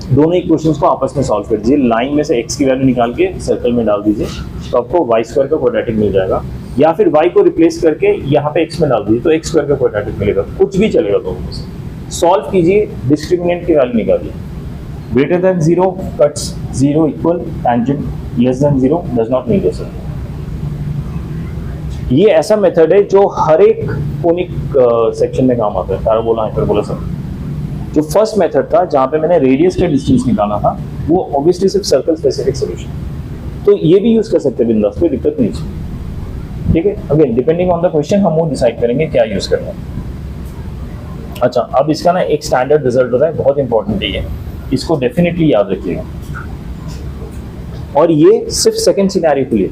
दोनों इक्वेशंस को आपस में सॉल्व कर दीजिए, लाइन में से x की वैल्यू निकाल के सर्कल में डाल दीजिए तो आपको वाई स्क्वायर का क्वाड्रेटिक मिल जाएगा, या फिर y को रिप्लेस करके यहाँ पे x में डाल दीजिए तो x स्क्वायर का क्वाड्रेटिक मिलेगा, कुछ भी चलेगा दोनों में से। सॉल्व कीजिए, डिस्क्रिमिनेंट की वैल्यू निकालिए, greater than 0 cuts 0 equal tangent, less than 0 does not need this. ये ऐसा मेथड है जो हर एक कोनिक सेक्शन में काम आता है, पैराबोला हाइपरबोला सब। जो फर्स्ट मेथड था जहां पे मैंने रेडियस का डिस्टेंस निकाला था, वो ऑब्वियसली सिर्फ सर्कल स्पेसिफिक सॉल्यूशन, तो ये भी यूज कर सकते हैं बिंदास, कोई दिक्कत नहीं है। ठीक है, again depending on the question हम वो डिसाइड करेंगे क्या यूज करना है। अच्छा, अब इसका ना एक स्टैंडर्ड रिजल्ट होता है, बहुत इंपॉर्टेंट है ये, इसको डेफिनेटली याद रखिएगा। और ये सिर्फ सेकंड सिनेरियो के लिए,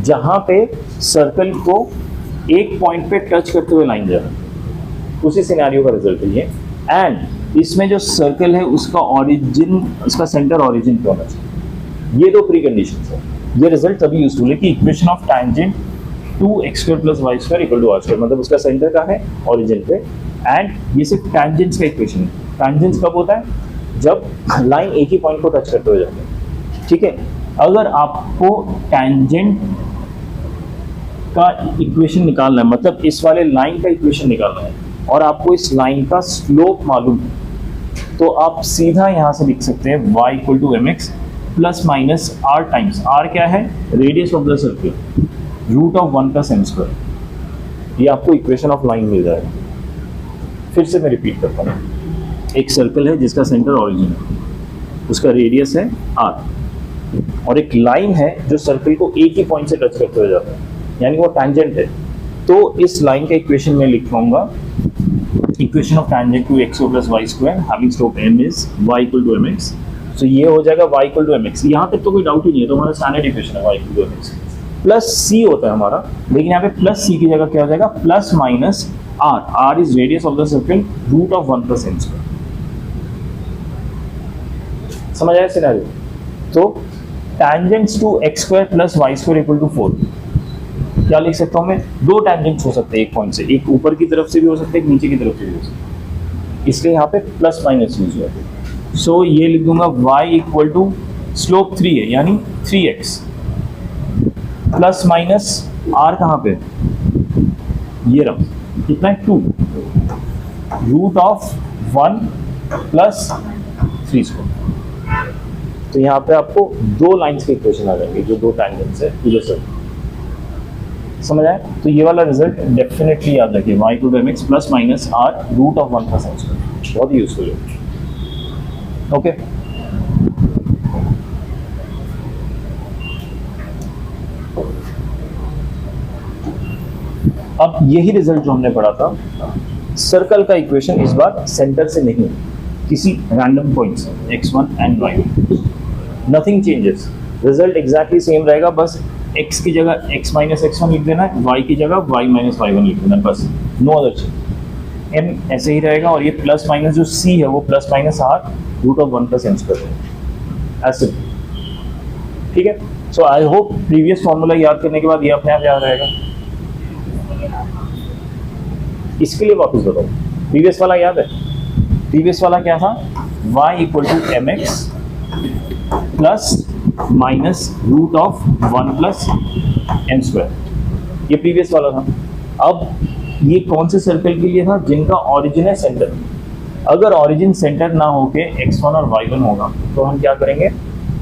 जहां पे सर्कल को एक पॉइंट पे टच करते हुए लाइन जा रहा है, उसी सिनेरियो का रिजल्ट है ये। एंड इसमें जो सर्कल है उसका ओरिजिन, उसका सेंटर ओरिजिन पे होना चाहिए। ये दो प्री कंडीशंस है। ये रिजल्ट तभी यूजफुल है कि equation of tangent to x square plus y square equal to r square, मतलब उसका सेंटर का है ओरिजिन पे, एंड ये सिर्फ टैंजेंट्स का इक्वेशन है। टैंजेंट्स कब होता है? जब लाइन एक ही पॉइंट को टच करते हुए जाते हैं। ठीक है, अगर आपको टैंजेंट का इक्वेशन निकालना है, मतलब इस वाले लाइन का इक्वेशन निकालना है, और आपको इस लाइन का स्लोप मालूम है, तो आप सीधा यहां से लिख सकते हैं y equal to m x plus minus r times, आर क्या है? Radius of the circle, root of 1 plus m square. ये आपको इक्वेशन ऑफ लाइन मिल जाएगा। फिर से मैं रिपीट करता हूँ, एक सर्कल है जिसका सेंटर ऑरिजिन है, उसका रेडियस है r, और एक लाइन है जो सर्कल को एक ही पॉइंट से टच करते हुए जाता है, यानी वो टैंजेंट है। तो इस लाइन का इक्वेशन में लिख पाऊंगा, equation of tangent to x plus y square having slope m is y equal to mx। So ये हो जाएगा y इक्वल टू mx। यहाँ तक तो कोई डाउट ही नहीं है, तो हमारा स्टैंडर्ड इक्वेशन है y equal to mx। Plus c होता है हमारा, लेकिन यहाँ पे प्लस c की जगह क्या हो जाएगा? Plus minus r, r is radius of the circle, root of 1 plus m square. समझ आया सिनेरियो? तो tangents to x square plus y square equal to 4, क्या लिख सकता हूँ मैं? दो टैंजेंट्स हो सकते हैं एक पॉइंट से, एक ऊपर की तरफ से भी हो सकते हैं, एक नीचे की तरफ से भी हो सकते हैं, इसलिए यहाँ पे प्लस माइनस यूज हुआ है। सो ये लिख दूंगा y इक्वल टू स्लोप 3 है यानी 3x प्लस माइनस r कहाँ पे? ये रहा, कितना है? 2, रूट ऑफ 1 प्लस 3 स्क्वायर। तो यहाँ पे आपको दो लाइंस के इक्वेशन आ जाएंगे जो दो टैंजेंट्स है पूरे सर्कल। समझ आए? तो ये वाला रिजल्ट डेफिनेटली याद रखिए, y equal to mx plus minus r root of 1 plus m square, बहुत ही यूजफुल है। ओके, अब यही रिजल्ट जो हमने पढ़ा था, सर्कल का इक्वेशन इस बार सेंटर से नहीं, किसी रैंडम पॉइंट से x1 and y1, nothing changes, result exactly same रहेगा, बस x की जगह x माइनस x1 लिख देना है, y की जगह y माइनस y1 लिख देना है, बस, नो अदर चेंज। m ऐसे ही रहेगा, और ये प्लस माइनस जो c है वो plus minus r root of 1 plus m square, ऐसे। ठीक है, so I hope previous formula याद करने के बाद ये अपने आप याद रहेगा। इसके लिए वापस बताओ, प्रीवियस वाला याद है? प्रीवियस वाला क्या था? y equal to mx plus minus root of 1 plus m square, ये प्रीवियस वाला था। अब ये कौन से सर्कल के लिए था? जिनका ऑरिजिन है सेंटर। अगर ऑरिजिन सेंटर ना होके x1 और y1 होगा तो हम क्या करेंगे,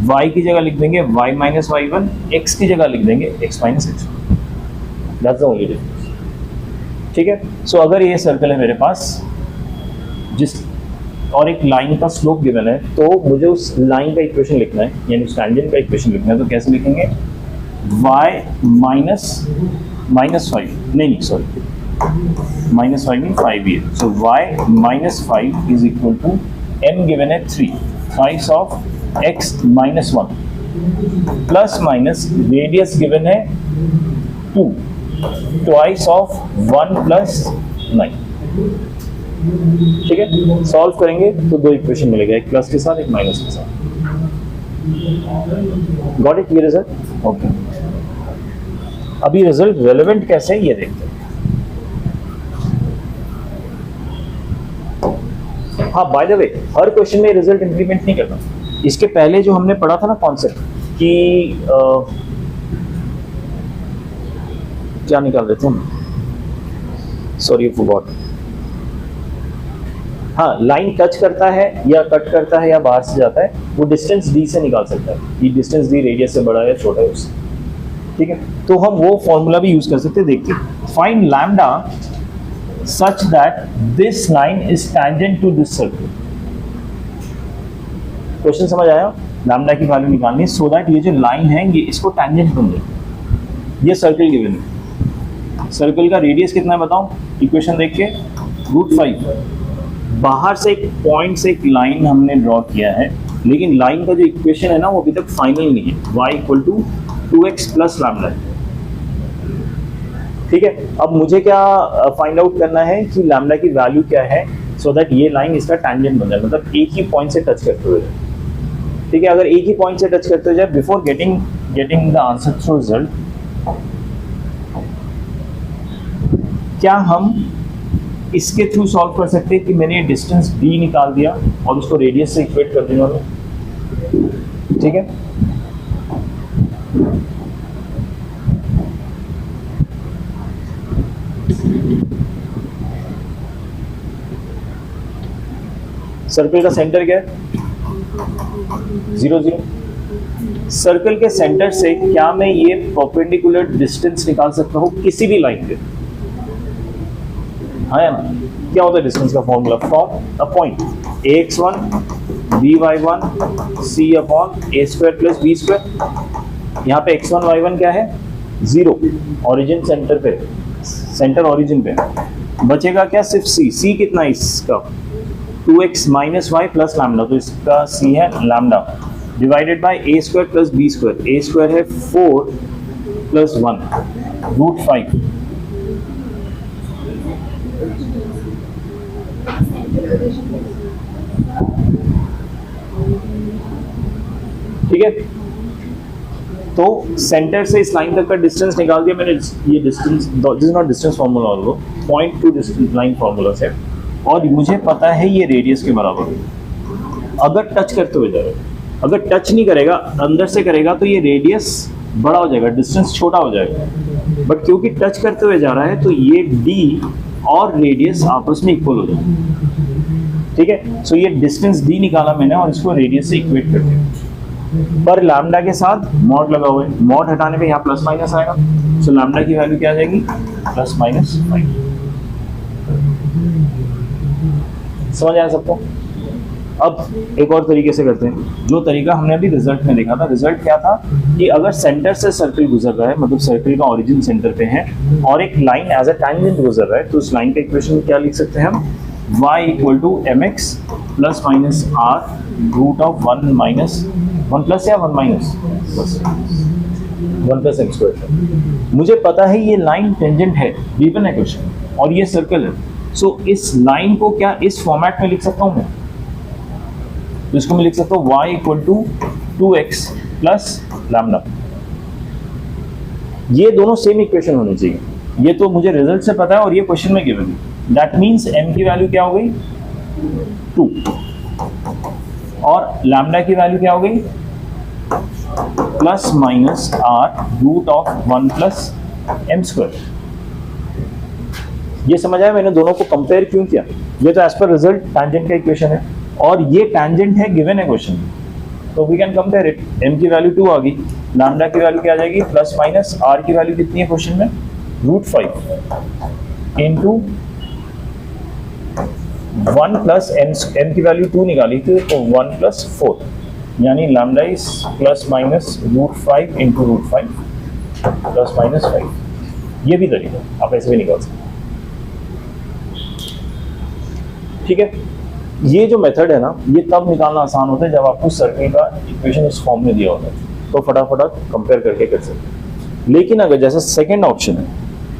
y की जगह लिख देंगे y माइनस y1, x की जगह लिख देंगे x minus x1। That's the only difference. ठीक है, सो अगर ये सर्कल है मेरे पास जिस और एक लाइन का स्लोप गिवन है, तो मुझे उस लाइन का इक्वेशन लिखना है, यानी उस टैंजेंट का इक्वेशन लिखना है। तो कैसे लिखेंगे? y माइनस 5, नहीं सॉरी, माइनस 5 में 5 ही है, so y minus 5 is equal to m given है 3, 5 of x minus 1 plus minus radius given है 2, ट्वाइस ऑफ 1 प्लस 9। ठीक है, सॉल्व करेंगे तो दो इक्वेशन मिलेगा, एक प्लस के साथ एक माइनस के साथ। Got it? ये रिजल्ट ओके। अभी रिजल्ट रेलेवेंट कैसे है ये देखते हैं। हाँ, by the way her question में रिजल्ट इंप्लीमेंट नहीं करना। इसके पहले जो हमने पढ़ा था ना कॉन्सेप्ट कि क्या निकाल रहे थे हम, सॉरी फॉरगॉट। हाँ, लाइन टच करता है या कट करता है या बाहर से जाता है, वो डिस्टेंस डी से निकाल सकता है कि डिस्टेंस डी रेडियस से बड़ा है या छोटा है उससे। ठीक है, तो हम वो फॉर्मूला भी यूज कर सकते हैं। देखते हैं, find lambda such that this line is tangent to this circle. Question समझ आया? लैम्डा की वैल्यू निकालनी है सो दैट ये जो लाइन है ये इसको टैंजेंट बन जाए। ये सर्कल गिवन है, सर्कल का रेडियस कितना है बताओ, इक्वेशन देख के, √5। बाहर से एक पॉइंट से एक लाइन हमने ड्रॉ किया है, लेकिन लाइन का जो इक्वेशन है ना वो अभी तक फाइनल नहीं है। y equal to 2x plus lambda. ठीक है, अब मुझे क्या फाइंड आउट करना है कि लैम्डा की वैल्यू क्या है सो दैट ये लाइन इसका टैंजेंट बन जाए, मतलब एक ही पॉइंट से टच करते हुए। ठीक है, अगर एक ही पॉइंट से टच करते हुए जाए, before getting the answer through result, क्या हम इसके थ्रू सॉल्व कर सकते हैं कि मैंने डिस्टेंस d निकाल दिया और उसको रेडियस से इक्वेट कर देने वाला। ठीक है, सर्कल का सेंटर क्या है? 0 0। सर्कल के सेंटर से क्या मैं ये परपेंडिकुलर डिस्टेंस निकाल सकता हूँ किसी भी लाइन पे? हाँ या ना? क्या होता है डिस्टेंस का formula? From a point ax1 by1 c upon a square plus b square. यहाँ पे x1 y1 क्या है? 0, ऑरिजिन सेंटर पे, सेंटर ऑरिजिन पे। बचेगा क्या? सिर्फ c कितना है इसका? 2x minus Y plus lambda, तो इसका c है lambda, divided by a square plus b square. a square है 4 प्लस 1 √5। ठीक है, तो सेंटर से इस लाइन तक का डिस्टेंस निकाल दिया मैंने। ये distance, this is not distance formula, also point two distance line formula से, और मुझे पता है ये रेडियस के बराबर है। अगर टच करते हुए जा रहा है, अगर टच नहीं करेगा, अंदर से करेगा, तो ये रेडियस बड़ा हो जाएगा, डिस्टेंस छोटा हो जाएगा। बट क्योंकि टच करते हुए जा रहा है तो ये d और रेडियस आपस में इक्वल हो जाएगा। ठीक है, सो ये डिस्टेंस d निकाला मैंने और इसको रेडियस से इक्वेट कर दिया। पर लैम्डा के साथ मॉड लगा हुआ है, मॉड हटाने पे यहाँ प्लस माइनस आएगा, सो लैम्डा की वैल्यू क्या आ जाएगी? Plus minus 5। समझ आया सबको? अब एक और तरीके से करते हैं, जो तरीका हमने अभी रिजल्ट में देखा था। रिजल्ट क्या था कि अगर सेंटर से सर्कल गुजर रहा है, मतलब सर्कल का ओरिजिन सेंटर पे है और एक लाइन एज अ टैंजेंट गुजर रहा है, तो उस लाइन का इक्वेशन क्या लिख सकते हैं हम? y equal to mx plus minus r root of 1 minus 1 plus या 1 माइनस 1 प्लस m स्क्वायर। मुझे पता है ये लाइन टेंजेंट है, गिवन है क्वेश्चन, और ये सर्कल है। सो इस लाइन को क्या इस फॉर्मेट में लिख सकता हूँ मैं? तो इसको मैं लिख सकता हूँ y equal to 2x plus lambda. ये दोनों सेम इक्वेशन होनी चाहिए। ये तो मुझे रिजल्ट से पता है और ये क्वेश्चन में गिवन है। दैट मीन्स m की वैल्यू क्या हो गई? 2, और लैम्डा की वैल्यू क्या हो गई? Plus minus r root of 1 plus m square. ये समझ आया मैंने दोनों को कंपेयर क्यों किया? ये तो एज पर रिजल्ट टैंजेंट का इक्वेशन है और ये टैंजेंट है गिवन है क्वेश्चन, तो we can compare it. M की वैल्यू 2 आ गई, लैम्डा की वैल्यू क्या आ जाएगी प्लस माइनस, आर की वैल्यू कितनी है क्वेश्चन में रूट 5 इंटू 1 प्लस एम की वैल्यू 2 निकाली थी तो 1 प्लस 4, यानी lambda is plus minus root 5 into root 5 plus minus 5। ये भी तरीका आप ऐसे भी निकाल सकते, ठीक है। ये जो मेथड है ना, ये तब निकालना आसान होता है जब आपको सर्कल का इक्वेशन इस फॉर्म में दिया होता है, तो फटाफट कंपेयर करके कर सकते हैं। लेकिन अगर जैसे सेकंड ऑप्शन है,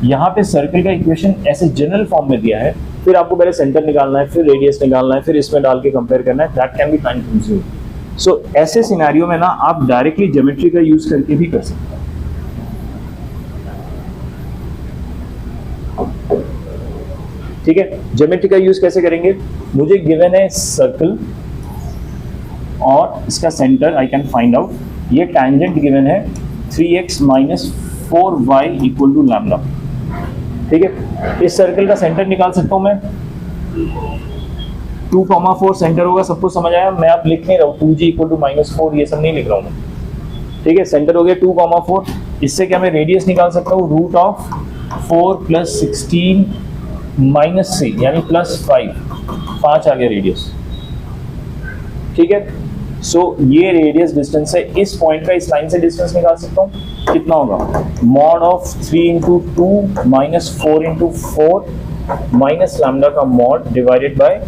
यहाँ पे सर्कल का इक्वेशन ऐसे जनरल फॉर्म में दिया है, फिर आपको पहले सेंटर निकालना है, फिर रेडियस निकालना है, फिर इसमें डाल के कंपेयर करना है, that can be time consuming. So ऐसे सिनेरियो में ना आप डायरेक्टली ज्योमेट्री का यूज करके भी कर सकते हैं। ठीक है, ज्योमेट्री का यूज कैसे करेंगे? मुझे गिवन है सर्कल और इसका centre I can find out. ये टैंजेंट गिवन है 3x minus 4y equal to lambda. ठीक है, इस सर्कल का सेंटर निकाल सकता हूं मैं, 2,4 सेंटर होगा, सब कुछ समझ आया। मैं आप लिख नहीं रहा हूँ 2g इक्वल टू -4, ये सब नहीं लिख रहा हूँ मैं। ठीक है, सेंटर हो गया 2,4। इससे क्या मैं रेडियस निकाल सकता हूँ रूट ऑफ 4 प्लस 16 माइनस 3 यानी प्लस 5 आ गया रेडियस। ठीक है, सो ये रेडियस डिस्टेंस है, इस पॉइंट का इस लाइन से डिस्टेंस निकाल सकता हूँ, कितना होगा mod of 3 into 2 minus 4 into 4 minus lambda का mod divided by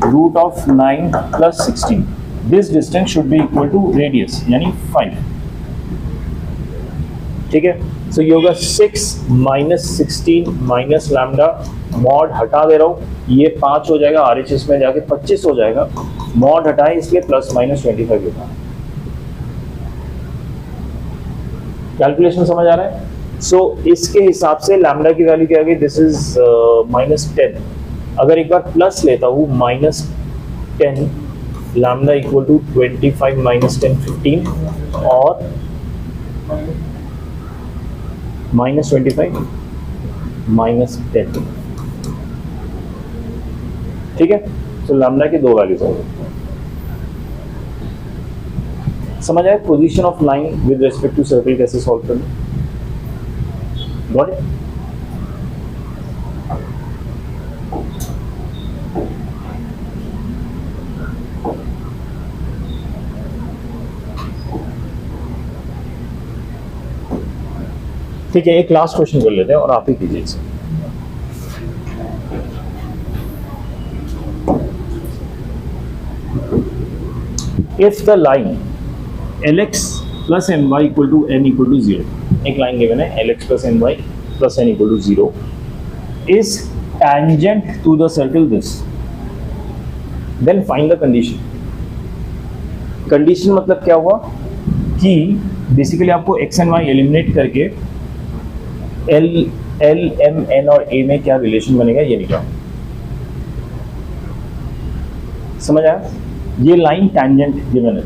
root of 9 plus 16। This distance should be equal to radius यानी 5। ठीक है, सो ये होगा 6 माइनस 16 माइनस लैम्डा, मॉड हटा दे रहा हूँ, ये 5 हो जाएगा, RHS में जाके 25 हो जाएगा, मॉड हटाए इसलिए प्लस माइनस 25 होगा। कैलकुलेशन समझ आ रहा है? सो इसके हिसाब से लैम्डा की वैल्यू क्या आ गई, दिस इज -10। अगर एक बार प्लस लेता हूँ -10, लैम्डा इक्वल टू 25 माइनस 10 15 और -25 माइनस 10। ठीक है, तो लैम्डा की 2 वैल्यूज होंगे। समझ आया position of line with respect to circle कैसे सॉल्व करना? Got it? ठीक है, एक लास्ट क्वेश्चन कर लेते हैं और आप ही कीजिए इसे। If the line Lx plus My equal to n equal to 0, एक लाइन गिवन है Lx plus My plus n equal to 0 is tangent to the circle this, then find the condition. Condition मतलब क्या हुआ कि basically आपको x and y eliminate करके L, M, N और A में क्या रिलेशन बनेगा ये निकालो। समझ आया? ये लाइन टैंजेंट गिवन है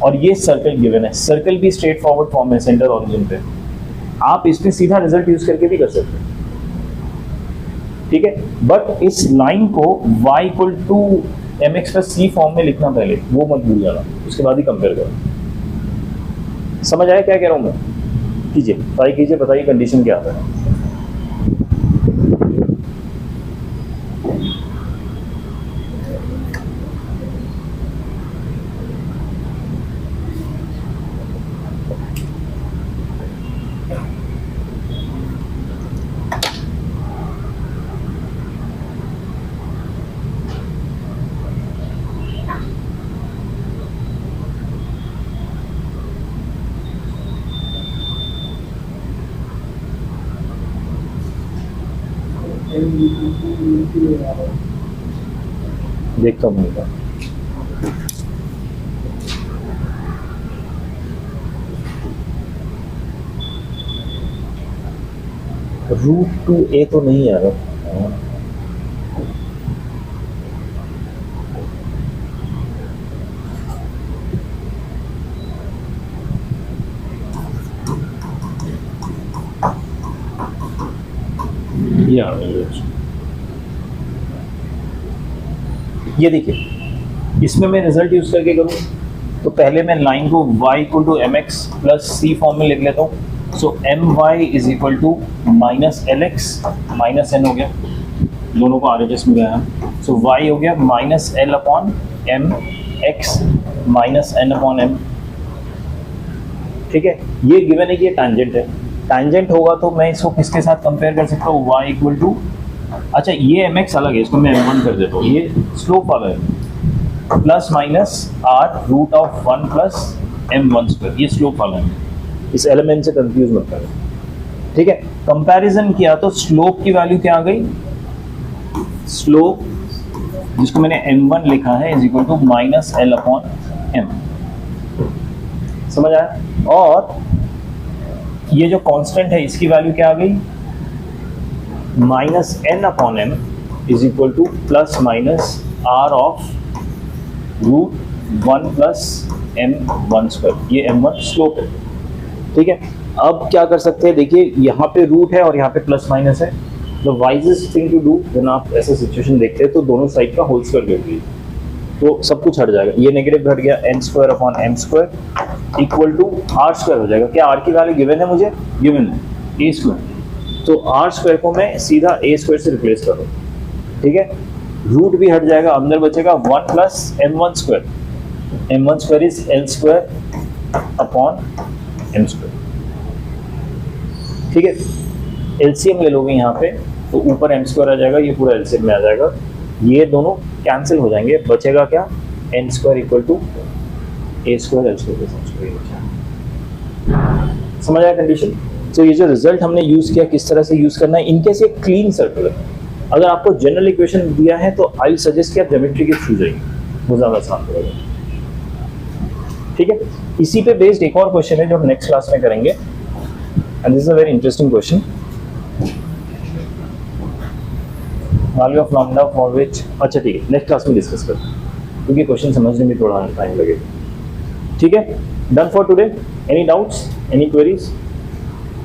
और ये सर्कल गिवन है। सर्कल भी स्ट्रेट फॉरवर्ड फॉर्म है सेंटर ऑरिजिन पे, आप इसमें सीधा रिजल्ट यूज करके भी कर सकते हैं। ठीक है, बट इस लाइन को y equal to mx plus c form में लिखना पहले, वो मत भूल जाना, उसके बाद ही कंपेयर करो। समझ आया क्या कह रहा हूं मैं? कीजिए, ट्राई कीजिए, बताइए कंडीशन क्या आता है। देखता हूँ मैं रूट 2a तो नहीं आ रहा। ये देखिए, इसमें मैं रिजल्ट यूज करके करूँ तो पहले मैं लाइन को y equal to m x plus c form में लिख लेता हूँ। So m y is equal to minus l x minus n हो गया, दोनों को आर एच एस में गया। सो y हो गया minus l upon m x minus n upon m. ठीक है, ये गिवन है कि ये टैंजेंट है। टैंजेंट होगा तो मैं इसको किसके साथ कंपेयर कर सकता हूँ, y इक्वल टू, अच्छा ये एम एक्स अलग है, इसको मैं m1 कर देता हूँ, ये स्लोप वाला है, plus minus r root of 1 plus m1 square, ये स्लोप वाला है, इस एलिमेंट से कंफ्यूज मत करो। ठीक है, कंपैरिजन किया तो स्लोप की वैल्यू क्या आ गई, स्लोप जिसको मैंने m1 लिखा है is equal to minus l upon m. समझ आया? और ये जो कांस्टेंट है इसकी वैल्यू क्या आ गई, minus n upon m is equal to plus minus r of root 1 plus m1 square, ये m1 स्लोप है। ठीक है, अब क्या कर सकते हैं, देखिए यहाँ पे रूट है और यहाँ पे प्लस माइनस है। The wisest thing to do जब आप ऐसा सिचुएशन देखते हैं तो दोनों साइड का होल स्क्वायर कर दीजिए, तो सब कुछ हट जाएगा। ये नेगेटिव घट गया, n square upon m square equal to r square हो जाएगा। क्या आर की वैल्यू गिवन है, मुझे गिवन है ए स्क्वायर, तो आर स्क्वायर को मैं सीधा ए स्क्वायर से रिप्लेस कर रहा हूँ। ठीक है, रूट भी हट जाएगा, अंदर बचेगा 1 plus m1 square, m1 square is l square upon m square. ठीक है, एलसीएम ले लोगे यहाँ पे तो ऊपर m स्क्वायर आ जाएगा, ये पूरा एलसीएम में आ जाएगा, ये दोनों कैंसिल हो जाएंगे, बचेगा क्या, n square equal to a square l square plus m square. समझ आया कंडीशन? तो ये जो रिजल्ट हमने यूज किया किस तरह से यूज करना है, इनकेस ये क्लीन सर्कल है, अगर आपको जनरल इक्वेशन दिया है तो आई सजेस्ट कि आप ज्योमेट्री के थ्रू जाइए, वो ज़्यादा आसान पड़ेगा। ठीक है, इसी पे बेस्ड एक और क्वेश्चन है जो हम नेक्स्ट क्लास में करेंगे, and this is a very interesting question. Value of lambda for which, अच्छा ठीक है, नेक्स्ट क्लास में डिस्कस करते हैं क्योंकि क्वेश्चन समझने में थोड़ा टाइम लगेगा। ठीक है, done for today. Any doubts, any queries?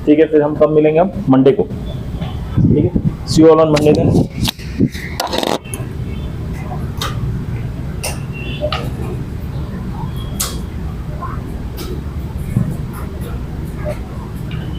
ठीक है, फिर हम कब मिलेंगे, हम मंडे को। ठीक है, see you all on Monday then.